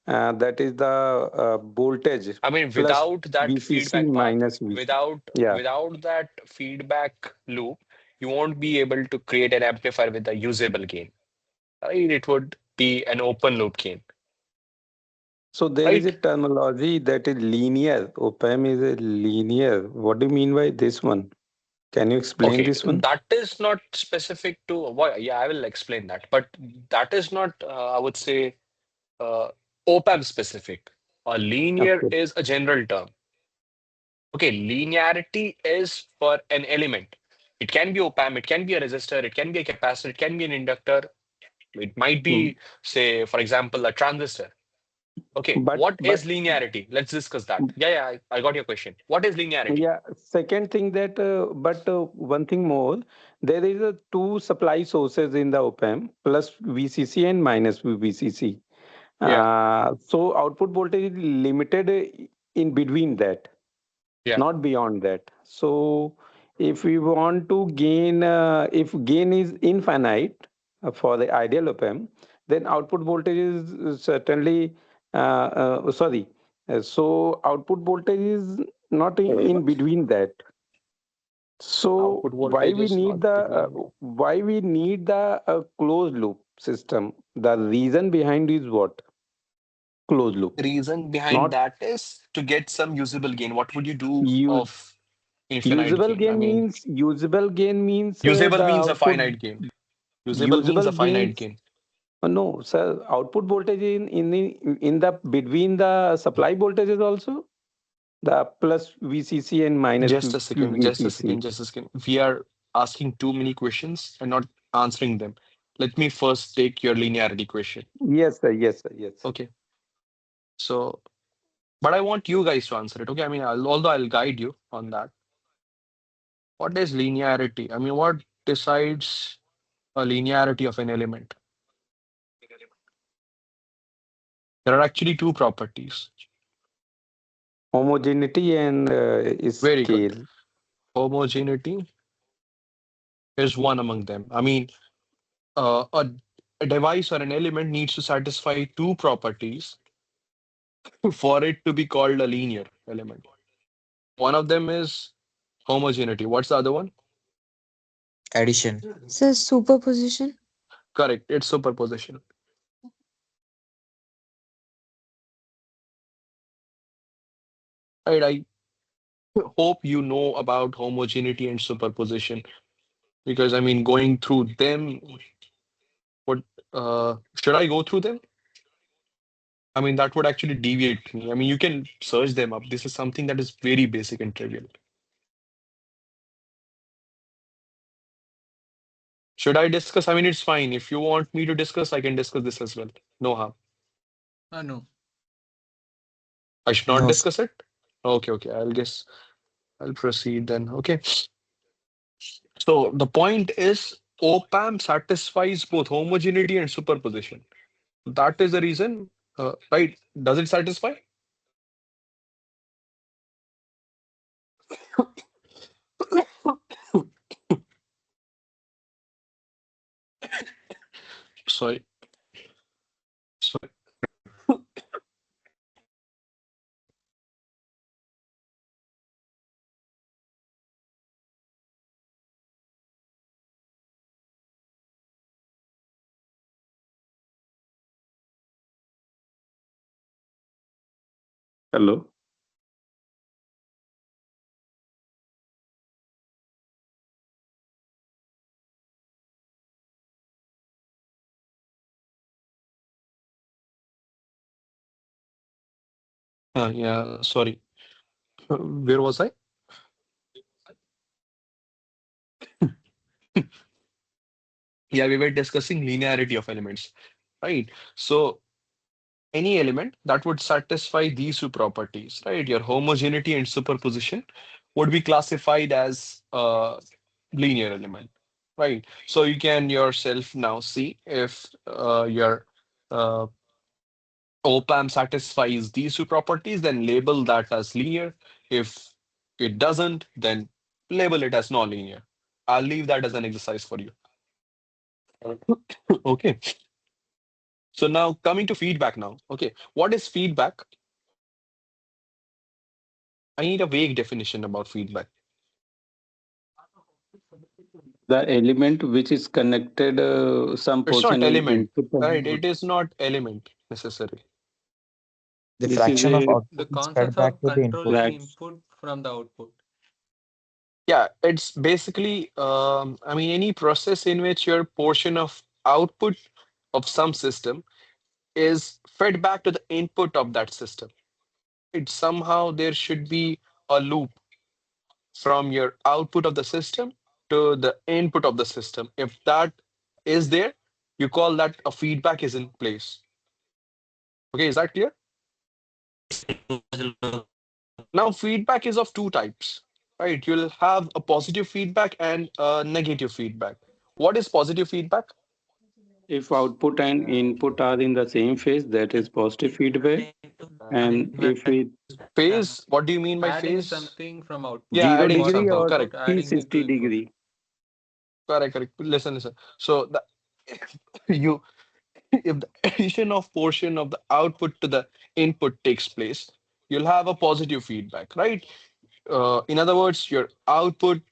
That is the voltage I mean, plus without that VCC feedback path, minus VC. without Yeah. without that feedback loop, you won't be able to create an amplifier with a usable gain. Right? It would be an open loop gain. So there is a Right? terminology that is linear. Op-amp is a linear. What do you mean by this one? Can you explain Okay, this one? that is not specific to why. Yeah, I will explain that. But that is not, I would say, uh, op-amp specific. A linear Okay. is a general term. Okay, linearity is for an element. It can be op-amp, it can be a resistor, it can be a capacitor, it can be an inductor. It might Mm. be, say, for example, a transistor. Okay, what But is linearity? Let's discuss that. Yeah, yeah, I got your question. What is linearity? yeah, second thing that but one thing more, there is a two supply sources in the op-amp plus VCC and minus VCC. Yeah, So output voltage is limited in between that, yeah. not beyond that. So if we want to gain, if gain is infinite for the ideal op-amp, then output voltage is certainly, sorry. So output voltage is not in between that. So Output voltage is not between. why we need the closed loop system? The reason behind is what? Closed loop, Reason behind not that is to get some usable gain. What would you do use. of infinite gain? I mean, Usable gain means usable the means a output. finite gain. Usable means Usable a finite gains. gain. No, sir. Output voltage in the between the supply voltages also the plus VCC and minus Just a second, just a VCC. second, just a second. We are asking too many questions and not answering them. Let me first take your linearity question. Yes, sir. Yes, sir. Yes. Okay. So, but I want you guys to answer it. Okay. I mean, although I'll guide you on that. What is linearity? I mean, what decides a linearity of an element? There are actually two properties. Homogeneity and Very good. scale. Homogeneity is one among them. I mean, uh, a, a device or an element needs to satisfy two properties for it to be called a linear element. One of them is homogeneity. What's the other one? Addition. So superposition. Correct. It's superposition. Right. I hope you know about homogeneity and superposition because I mean, going through them, what should I go through them? I mean, that would actually deviate me. I mean, you can search them up. This is something that is very basic and trivial. Should I discuss? I mean, it's fine. If you want me to discuss, I can discuss this as well. No harm. No. I should not No, sir. discuss it? Okay, okay. I'll guess I'll proceed then. Okay. So the point is op-amp satisfies both homogeneity and superposition. That is the reason, right? Does it satisfy? Sorry. Sorry. Hello. Yeah, sorry. Where was I? Yeah, we were discussing linearity of elements, right? So any element that would satisfy these two properties, right? Your homogeneity and superposition would be classified as a linear element, right? So you can yourself now see if your uh, op-amp satisfies these two properties, then label that as linear. If it doesn't, then label it as non-linear. I'll leave that as an exercise for you. Okay. So now coming to feedback now. Okay. What is feedback? I need a vague definition about feedback. The element which is connected, some It's portion not is element, input. right? It is not element necessary. The This is fraction of a The output is fed concept back of to the input. controlling fraction. input from the output. Yeah, it's basically, I mean, any process in which your portion of output of some system is fed back to the input of that system. It somehow there should be a loop from your output of the system to the input of the system. If that is there, you call that a feedback is in place. Okay, is that clear? Now, feedback is of two types, right? You'll have a positive feedback and a negative feedback. What is positive feedback? If output and input are in the same phase, that is positive feedback. And if it Phase, what do you mean by Adding phase? something from output. Yeah, zero adding For degree something. or output, Correct, adding it to 360 input. degree. correct, correct. Listen, listen. So the you if the addition of portion of the output to the input takes place, you'll have a positive feedback, right? In other words, your output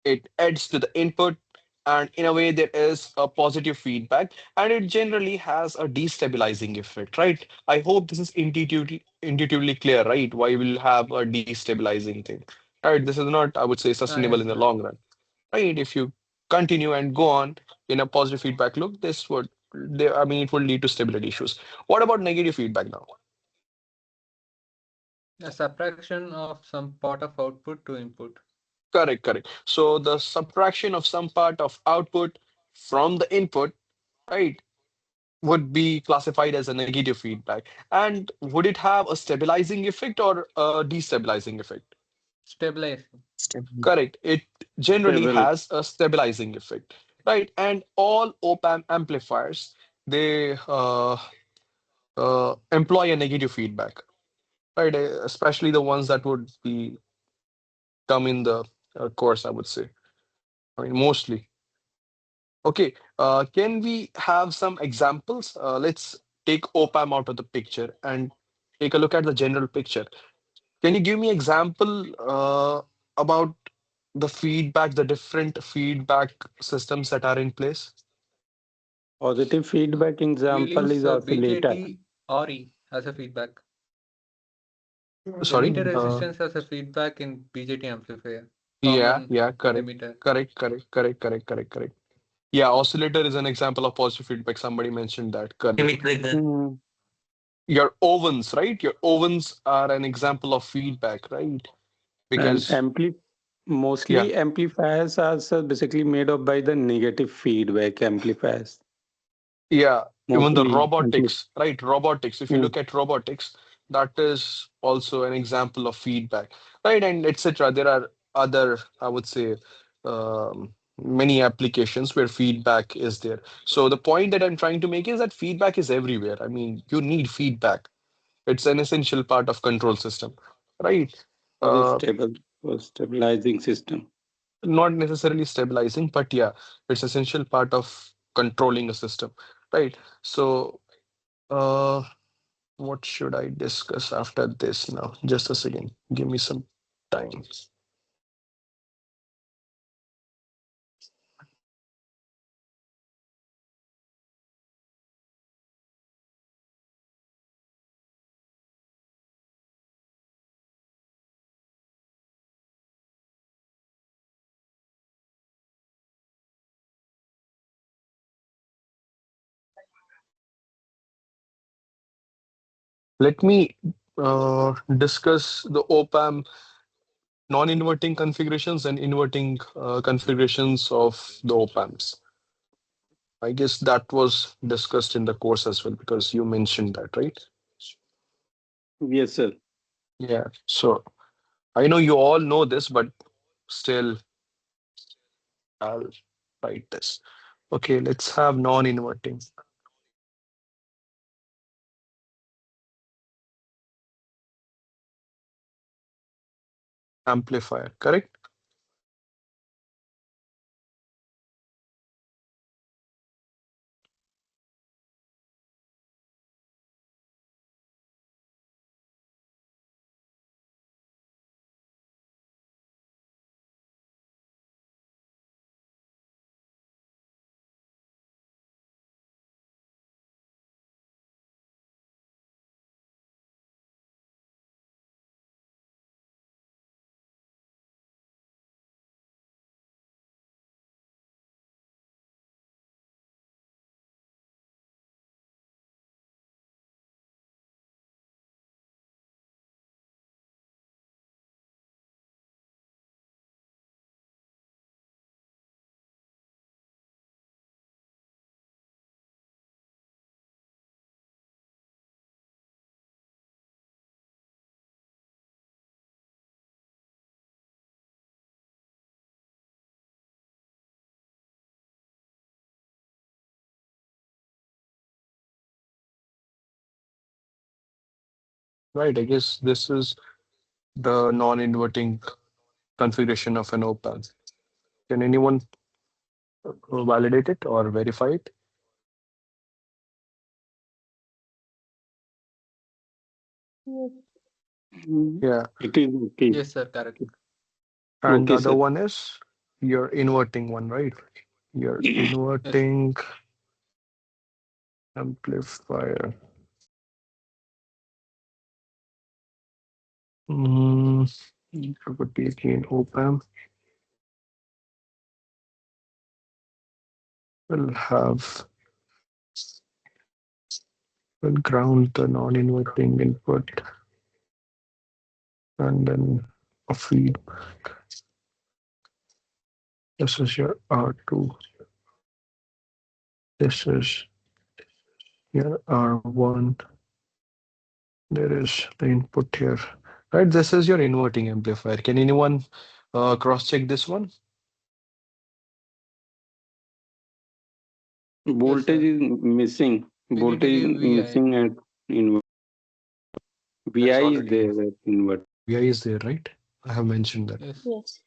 it adds to the input, and in a way there is a positive feedback, and it generally has a destabilizing effect, right? I hope this is intuitively clear, right? Why we'll have a destabilizing thing, right? This is not, I would say, sustainable in Yes, the sir. long run, right? If you continue and go on in a positive feedback loop, this would I mean, it will lead to stability issues. What about negative feedback now? A subtraction of some part of output to input. Correct, correct. So the subtraction of some part of output from the input, right, would be classified as a negative feedback. And would it have a stabilizing effect or a destabilizing effect? Stabilizing. Stability. Correct. It generally Stable. has a stabilizing effect, right? And all op-amp amplifiers, they employ a negative feedback, right? Especially the ones that would be come in the course, I would say. I mean, mostly. Okay, can we have some examples? Let's take op-amp out of the picture and take a look at the general picture. Can you give me example about the feedback, the different feedback systems that are in place? Positive feedback We'll example use is oscillator. BJT or E as a feedback. Sorry. Emitter Mm, resistance as a feedback in BJT amplifier. Yeah, Common yeah, correct, emitter. correct, correct, correct, correct, correct, correct. Yeah, oscillator is an example of positive feedback. Somebody mentioned that. Correct. Hmm. Your ovens, right? Your ovens are an example of feedback, right? And Because yeah, mostly amplifiers are basically made up by the negative feedback amplifiers. yeah, even the Mostly. robotics, right? Robotics. If you Hmm. look at robotics, that is also an example of feedback, right? And etc. There are other, I would say, many applications where feedback is there. So the point that I'm trying to make is that feedback is everywhere. I mean, you need feedback. It's an essential part of control system, right? For a Uh, stable, for stabilizing system. Not necessarily stabilizing, but yeah, it's essential part of controlling a system, right? So, uh, what should I discuss after this now? Just a second. Give me some time. Let me discuss the op-amp non-inverting configurations and inverting configurations of the op-amps. I guess that was discussed in the course as well because you mentioned that, right? Yes, sir. Yeah. So I know you all know this, but still, I'll write this. Okay, let's have non-inverting amplifier, correct? Right. I guess this is the non-inverting configuration of an op-amp. Can anyone validate it or verify it? Yeah. It is okay. Yes, sir, correct. And the Okay, other sir. one is your inverting one, right? Your Yes. inverting amplifier. Mm, it would be again op-amp. We'll have, we'll ground the non-inverting input and then a feedback. This is your R2. This is your R1. There is the input here. Right, this is your inverting amplifier. Can anyone cross-check this one? Yes, Voltage sir. is missing. We need to Voltage give is VI. missing at inverter. That's VI is already, there at inverter. VI is there, right? I have mentioned that. Yes. Yes.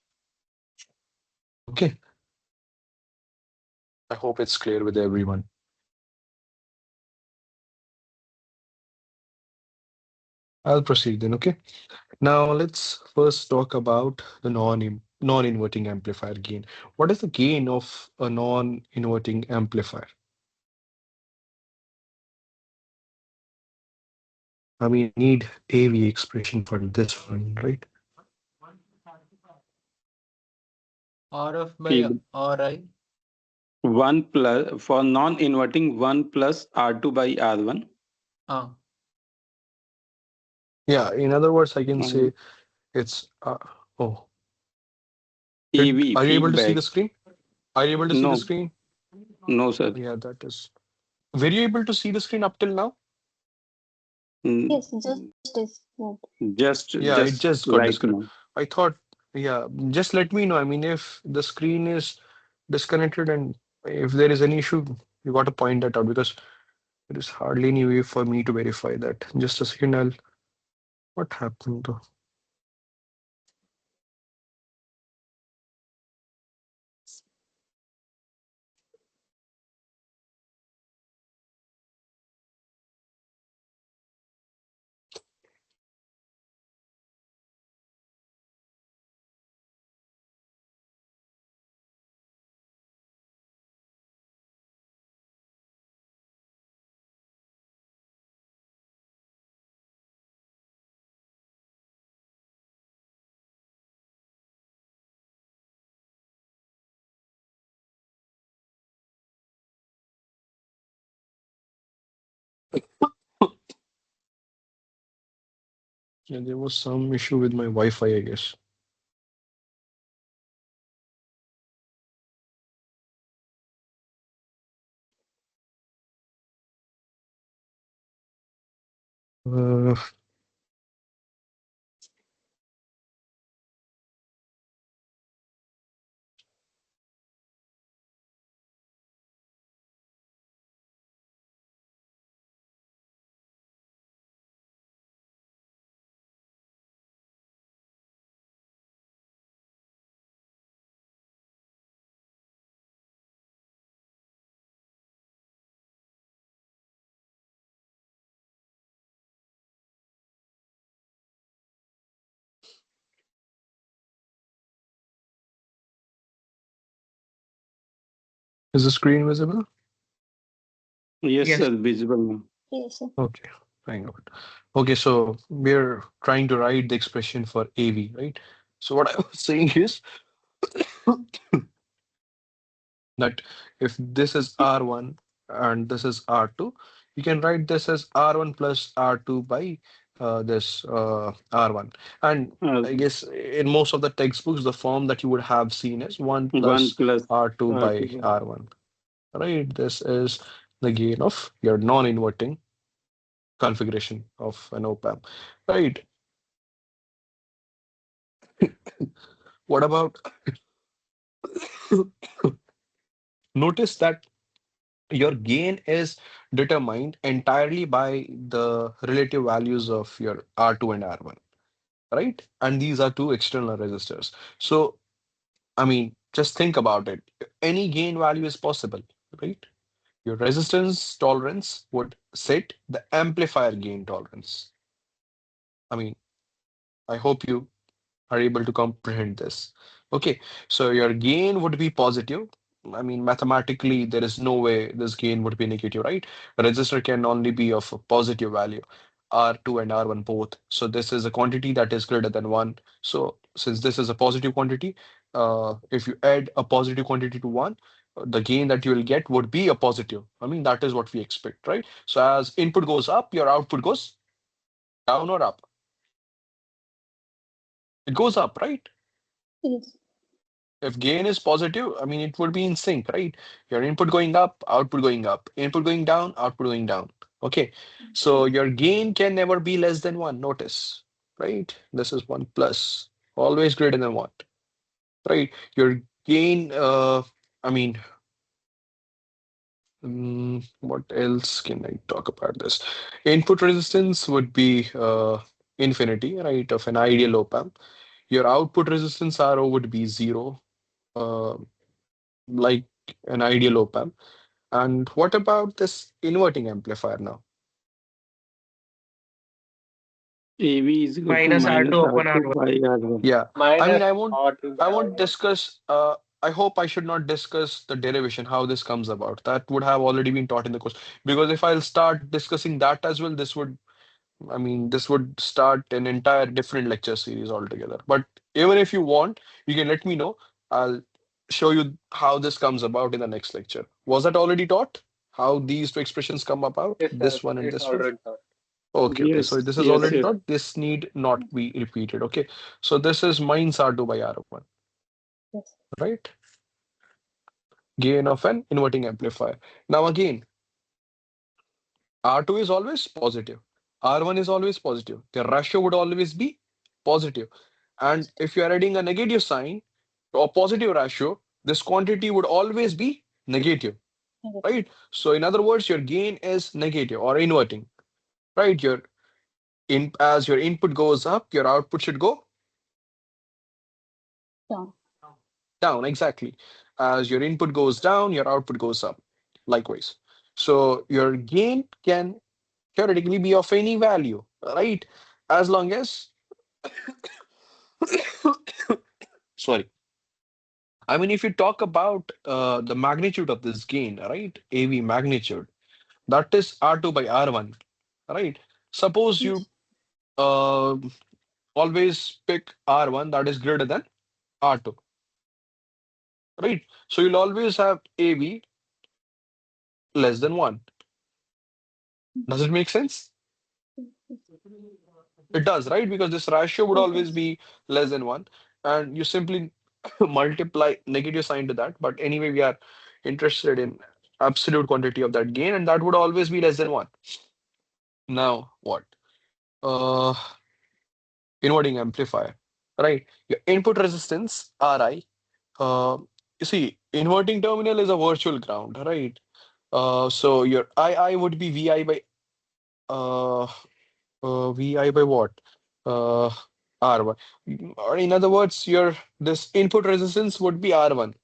Okay. I hope it's clear with everyone. I'll proceed then, okay? Now let's first talk about the non-inverting amplifier gain. What is the gain of a non-inverting amplifier? I mean, need AV expression for this one, right? RF by Feed RI. 1 plus for non-inverting 1 plus R2 by R1. Ah, Yeah, in other words, I can And say it's oh, AV are you able to see feedback. the screen? Are you able to see the No, screen? no, sir. Yeah, that is. Were you able to see the screen up till now? Mm, Yes, just is that. Yeah, it just just got right disconnected. now. I thought, yeah, just let me know. I mean, if the screen is disconnected and if there is any issue, you got to point that out because there is hardly any way for me to verify that. Just a second, I'll. What happened though? Yeah, there was some issue with my Wi-Fi, I guess. Uh, is the screen visible? Yes, Yes. sir, visible now. Yes, sir. Okay, fine. Okay, so we're trying to write the expression for AV, right? So what I was saying is that if this is R1 and this is R2, you can write this as R1 plus R2 by this R1. And I guess in most of the textbooks, the form that you would have seen is 1 1 plus plus R2 by R2. R1, right? This is the gain of your non-inverting configuration of an op-amp, right? What about notice that your gain is determined entirely by the relative values of your R2 and R1, right? And these are two external resistors. So, I mean, just think about it. Any gain value is possible, right? Your resistance tolerance would set the amplifier gain tolerance. I mean, I hope you are able to comprehend this. Okay, so your gain would be positive. I mean, mathematically, there is no way this gain would be negative, right? A resistor can only be of a positive value, R2 and R1 both. So this is a quantity that is greater than one. So since this is a positive quantity, if you add a positive quantity to one, the gain that you will get would be a positive. I mean, that is what we expect, right? So as input goes up, your output goes down or up. It goes up, right? Yes. If gain is positive, I mean, it would be in sync, right? Your input going up, output going up, input going down, output going down. Okay. So your gain can never be less than one. Notice, right? This is one plus, always greater than one, right? Your gain, I mean, what else can I talk about this? Input resistance would be infinity, right, of an ideal op amp. Your output resistance RO would be zero. Uh, like an ideal op amp. And what about this inverting amplifier now? AV is equal to Minus minus R2 upon R2 R1. by R1. Yeah, I mean, Minus R2 by I won't R1. discuss. I hope I should not discuss the derivation, how this comes about. That would have already been taught in the course. Because if I'll start discussing that as well, this would, I mean, this would start an entire different lecture series altogether. But even if you want, you can let me know. I'll show you how this comes about in the next lecture. Was that already taught? How these two expressions come about? Yes, sir. This one and It's this one? already thought. Okay, okay. Yes, So this is yes, already yes. taught. This need not be repeated. Okay. So this is minus R2 by R1, Yes. right? Gain of an inverting amplifier. Now again, R2 is always positive. R1 is always positive. The ratio would always be positive. And if you are adding a negative sign to a positive ratio, this quantity would always be negative, right? So in other words, your gain is negative or inverting, right? Your in as your input goes up, your output should go Down. down. Exactly. As your input goes down, your output goes up. Likewise. So your gain can theoretically be of any value, right? As long as, sorry, I mean, if you talk about the magnitude of this gain, right? AV magnitude, that is R2 by R1, right? Suppose you Yes. uh, always pick R1 that is greater than R2, right? So you'll always have AV less than 1. Does it make sense? It does, right? Because this ratio would always be less than 1, and you simply multiply negative sign to that. But anyway, we are interested in absolute quantity of that gain, and that would always be less than 1. Now, what? Uh, Inverting amplifier, right? Your input resistance, Ri. You see, inverting terminal is a virtual ground, right? So your II would be Vi by uh, Vi by what? Uh, R1. Or in other words, your this input resistance would be R1,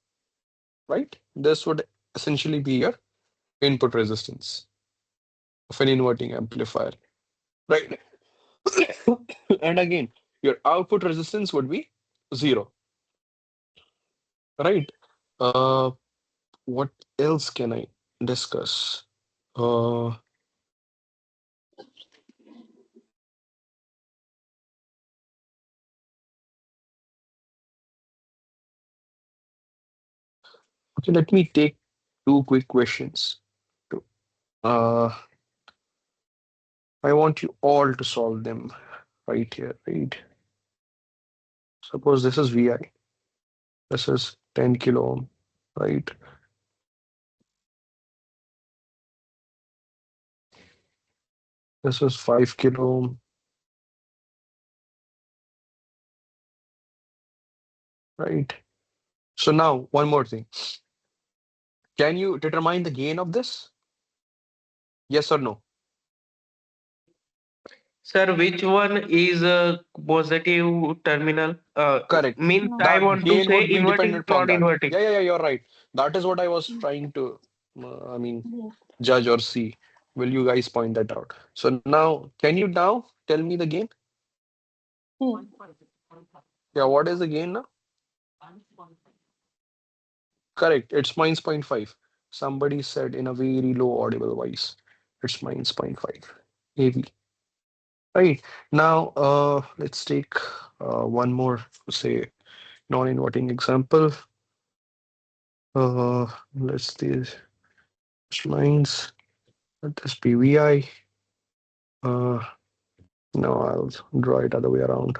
right? This would essentially be your input resistance of an inverting amplifier, right? And again, your output resistance would be 0, right? Uh, what else can I discuss? Uh, okay, let me take two quick questions. Uh, I want you all to solve them right here, right? Suppose this is Vi, this is 10 kilo ohm, right? This is 5 kilo ohm, right? So now, one more thing. Can you determine the gain of this? Yes or no? Sir, which one is a positive terminal? Correct. Means I That want to gain say would be inverting, dependent from not that. inverting. Yeah, you're right. That is what I was trying to, judge or see. Will you guys point that out? So now, can you now tell me the gain? Yeah, what is the gain now? Correct. It's minus zero point 0.5. Somebody said in a very low audible voice. It's minus zero point 0.5 AV. Right. Now, let's take one more, say, non-inverting example. Let's these lines. Let this be VI. Uh, no, I'll draw it other way around.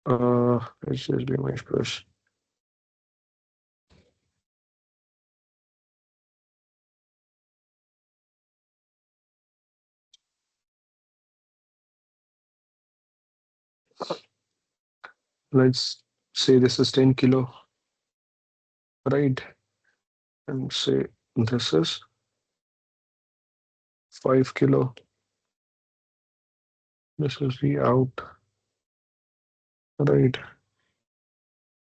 Let's just be my plus. Let's say this is 10 kilo, right? And say this is 5 kilo. This is the out, right?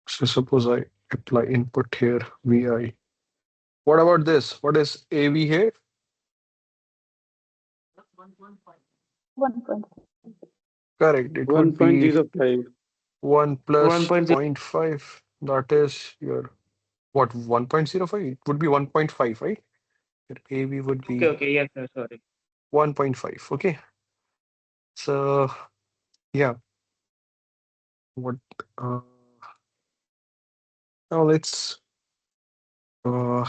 So suppose I apply input here, VI. What about this? What is AV here? 1.5. Correct. It would be 1.05. 1 plus 1.0. 0.5. That is your what 1.05? It would be 1.5, right? Your AV would Okay, be okay, yes, sir, sorry. 1.5. Okay. So yeah, what uh now let's uh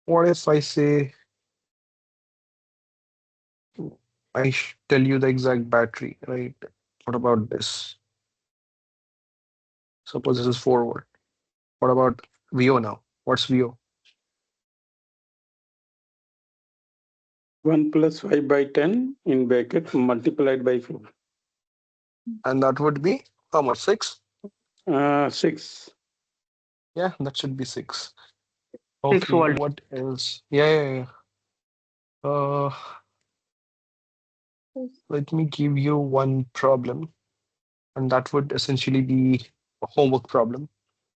what if I say tell you the exact battery, right? What about this? Suppose this is 4 volt. What about VO now? What's VO? 1 plus 5 by 10 in bracket multiplied by 4. And that would be how much? 6? 6. Yeah, that should be 6. 6 Okay, volt. what else? Yeah. Uh, let me give you one problem, and that would essentially be a homework problem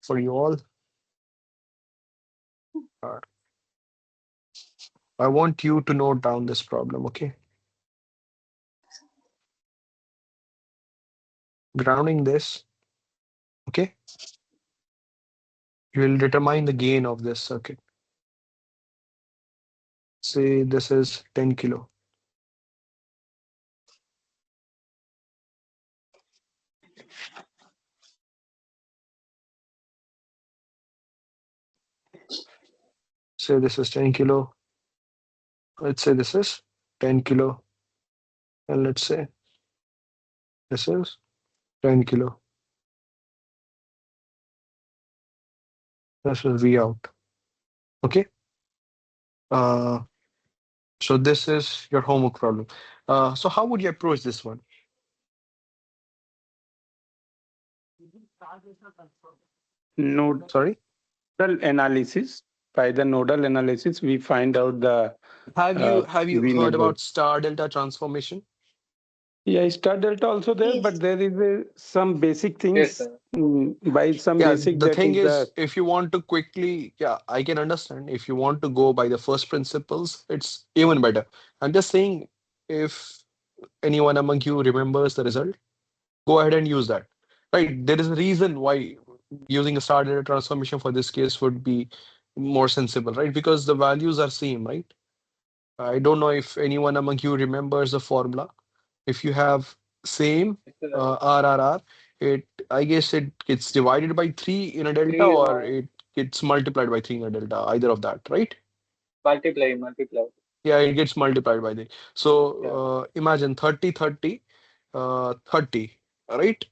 for you all. Uh, I want you to note down this problem, okay? Grounding this, okay? You will determine the gain of this circuit. Say this is 10 kilo. Say this is 10 kilo. Let's say this is 10 kilo, and let's say this is 10 kilo. This is V out. Okay. Uh, so this is your homework problem. So how would you approach this one? Nodal Sorry. analysis. By the nodal analysis, we find out the Have you V heard network. about star delta transformation? Yeah, star delta also there, Yes. but there is some basic Yes, things. sir. By some Yeah, basic, the that thing is the is, if you want to quickly, yeah, I can understand. If you want to go by the first principles, it's even better. I'm just saying, if anyone among you remembers the result, go ahead and use that. Right? There is a reason why using a star data transformation for this case would be more sensible, right? Because the values are same, right? I don't know if anyone among you remembers the formula. If you have same Yes, sir. RRR, it I guess it gets divided by 3 in a delta, Three or it gets multiplied by 3 in a delta, either of that, right? multiply. Yeah, it gets multiplied by the. Yeah. So imagine 30, 30, 30, right?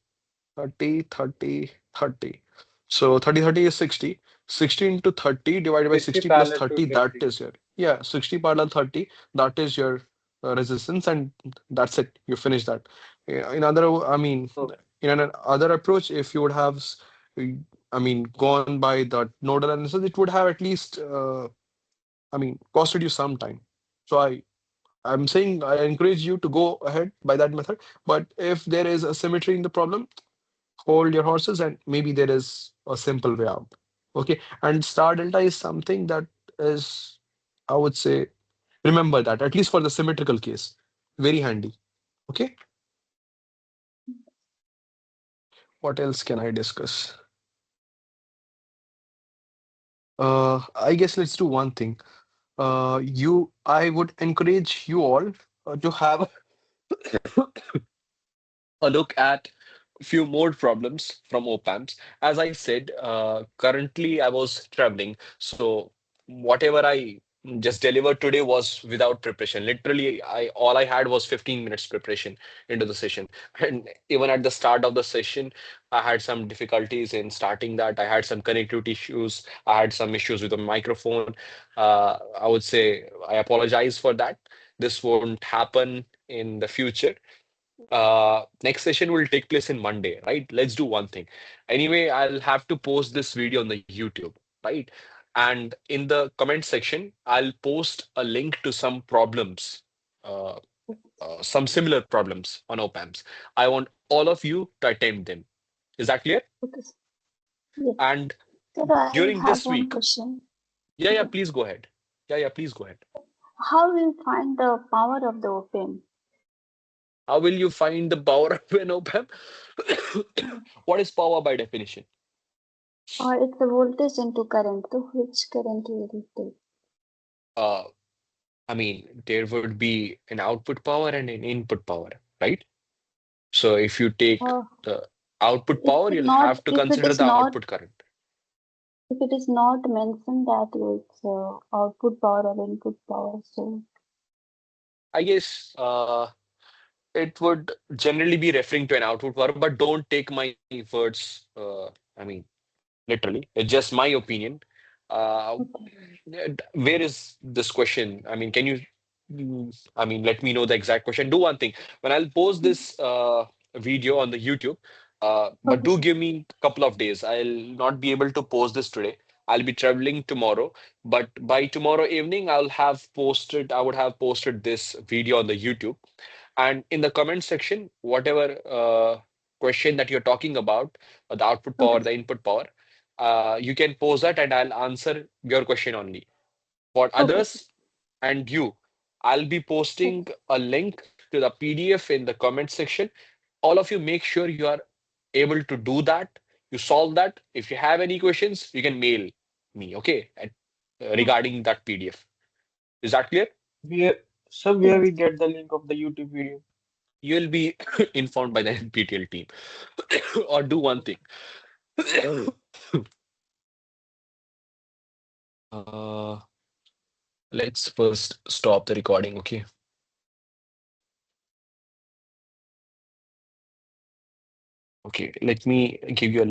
30, 30, 30. So 30, 30 is 60. 60 into 30 divided by 60 60 plus parallel to 30, that 30. is your, yeah, 60 parallel 30, that is your resistance, and that's it. You finish that. Yeah, in other, I mean, Okay. in an other approach, if you would have, I mean, gone by that nodal analysis, it would have at least, I mean, costed you some time. So I'm saying I encourage you to go ahead by that method. But if there is a symmetry in the problem, hold your horses, and maybe there is a simple way out. Okay. And star delta is something that is, I would say, remember that, at least for the symmetrical case. Very handy. Okay. What else can I discuss? I guess let's do one thing. I would encourage you all to have a look at few more problems from OPAMs. As I said, currently I was traveling, so whatever I just delivered today was without preparation. Literally, I all I had was 15 minutes preparation into the session. And even at the start of the session, I had some difficulties in starting that. I had some connectivity issues. I had some issues with the microphone. I would say I apologize for that. This won't happen in the future. Next session will take place in Monday, right? Let's do one thing. Anyway, I'll have to post this video on the YouTube, right? And in the comment section, I'll post a link to some problems, uh, some similar problems on OPAMs. I want all of you to attempt them. Is that clear? Okay. Yes. And Sir, I during have this one week, question. yeah, Okay. please go ahead. Yeah, please go ahead. How will you find the power of the open? How will you find the power of an OPAM? What is power by definition? Or it's the voltage into current. So which current will you take? Uh, I mean, there would be an output power and an input power, right? So if you take Or the output power, you'll have to if it consider is the not output current. mentioned that it's output power or input power, so I guess it would generally be referring to an output power, but don't take my words. I mean, literally, it's just my opinion. Uh, okay. where is this question? I mean, can you, I mean, let me know the exact question. Do one thing. When I'll post this video on the YouTube, but Okay, do sir. give me a couple of days. I'll not be able to post this today. I'll be traveling tomorrow, but by tomorrow evening, I would have posted this video on the YouTube. And in the comment section, whatever question that you're talking about, the output power, Okay, the input power, you can pose that and I'll answer your question only. For okay, sir. others and you, I'll be posting Okay, a link to the PDF in the comment section. All of you make sure you are able to do that. You solve that. If you have any questions, you can mail me, okay, okay. regarding that PDF. Is that clear? Where Yes. we get the link of the YouTube video? You'll be informed by the NPTEL team. Or do one thing. uh, Let's first stop the recording, okay? Okay, let me give you a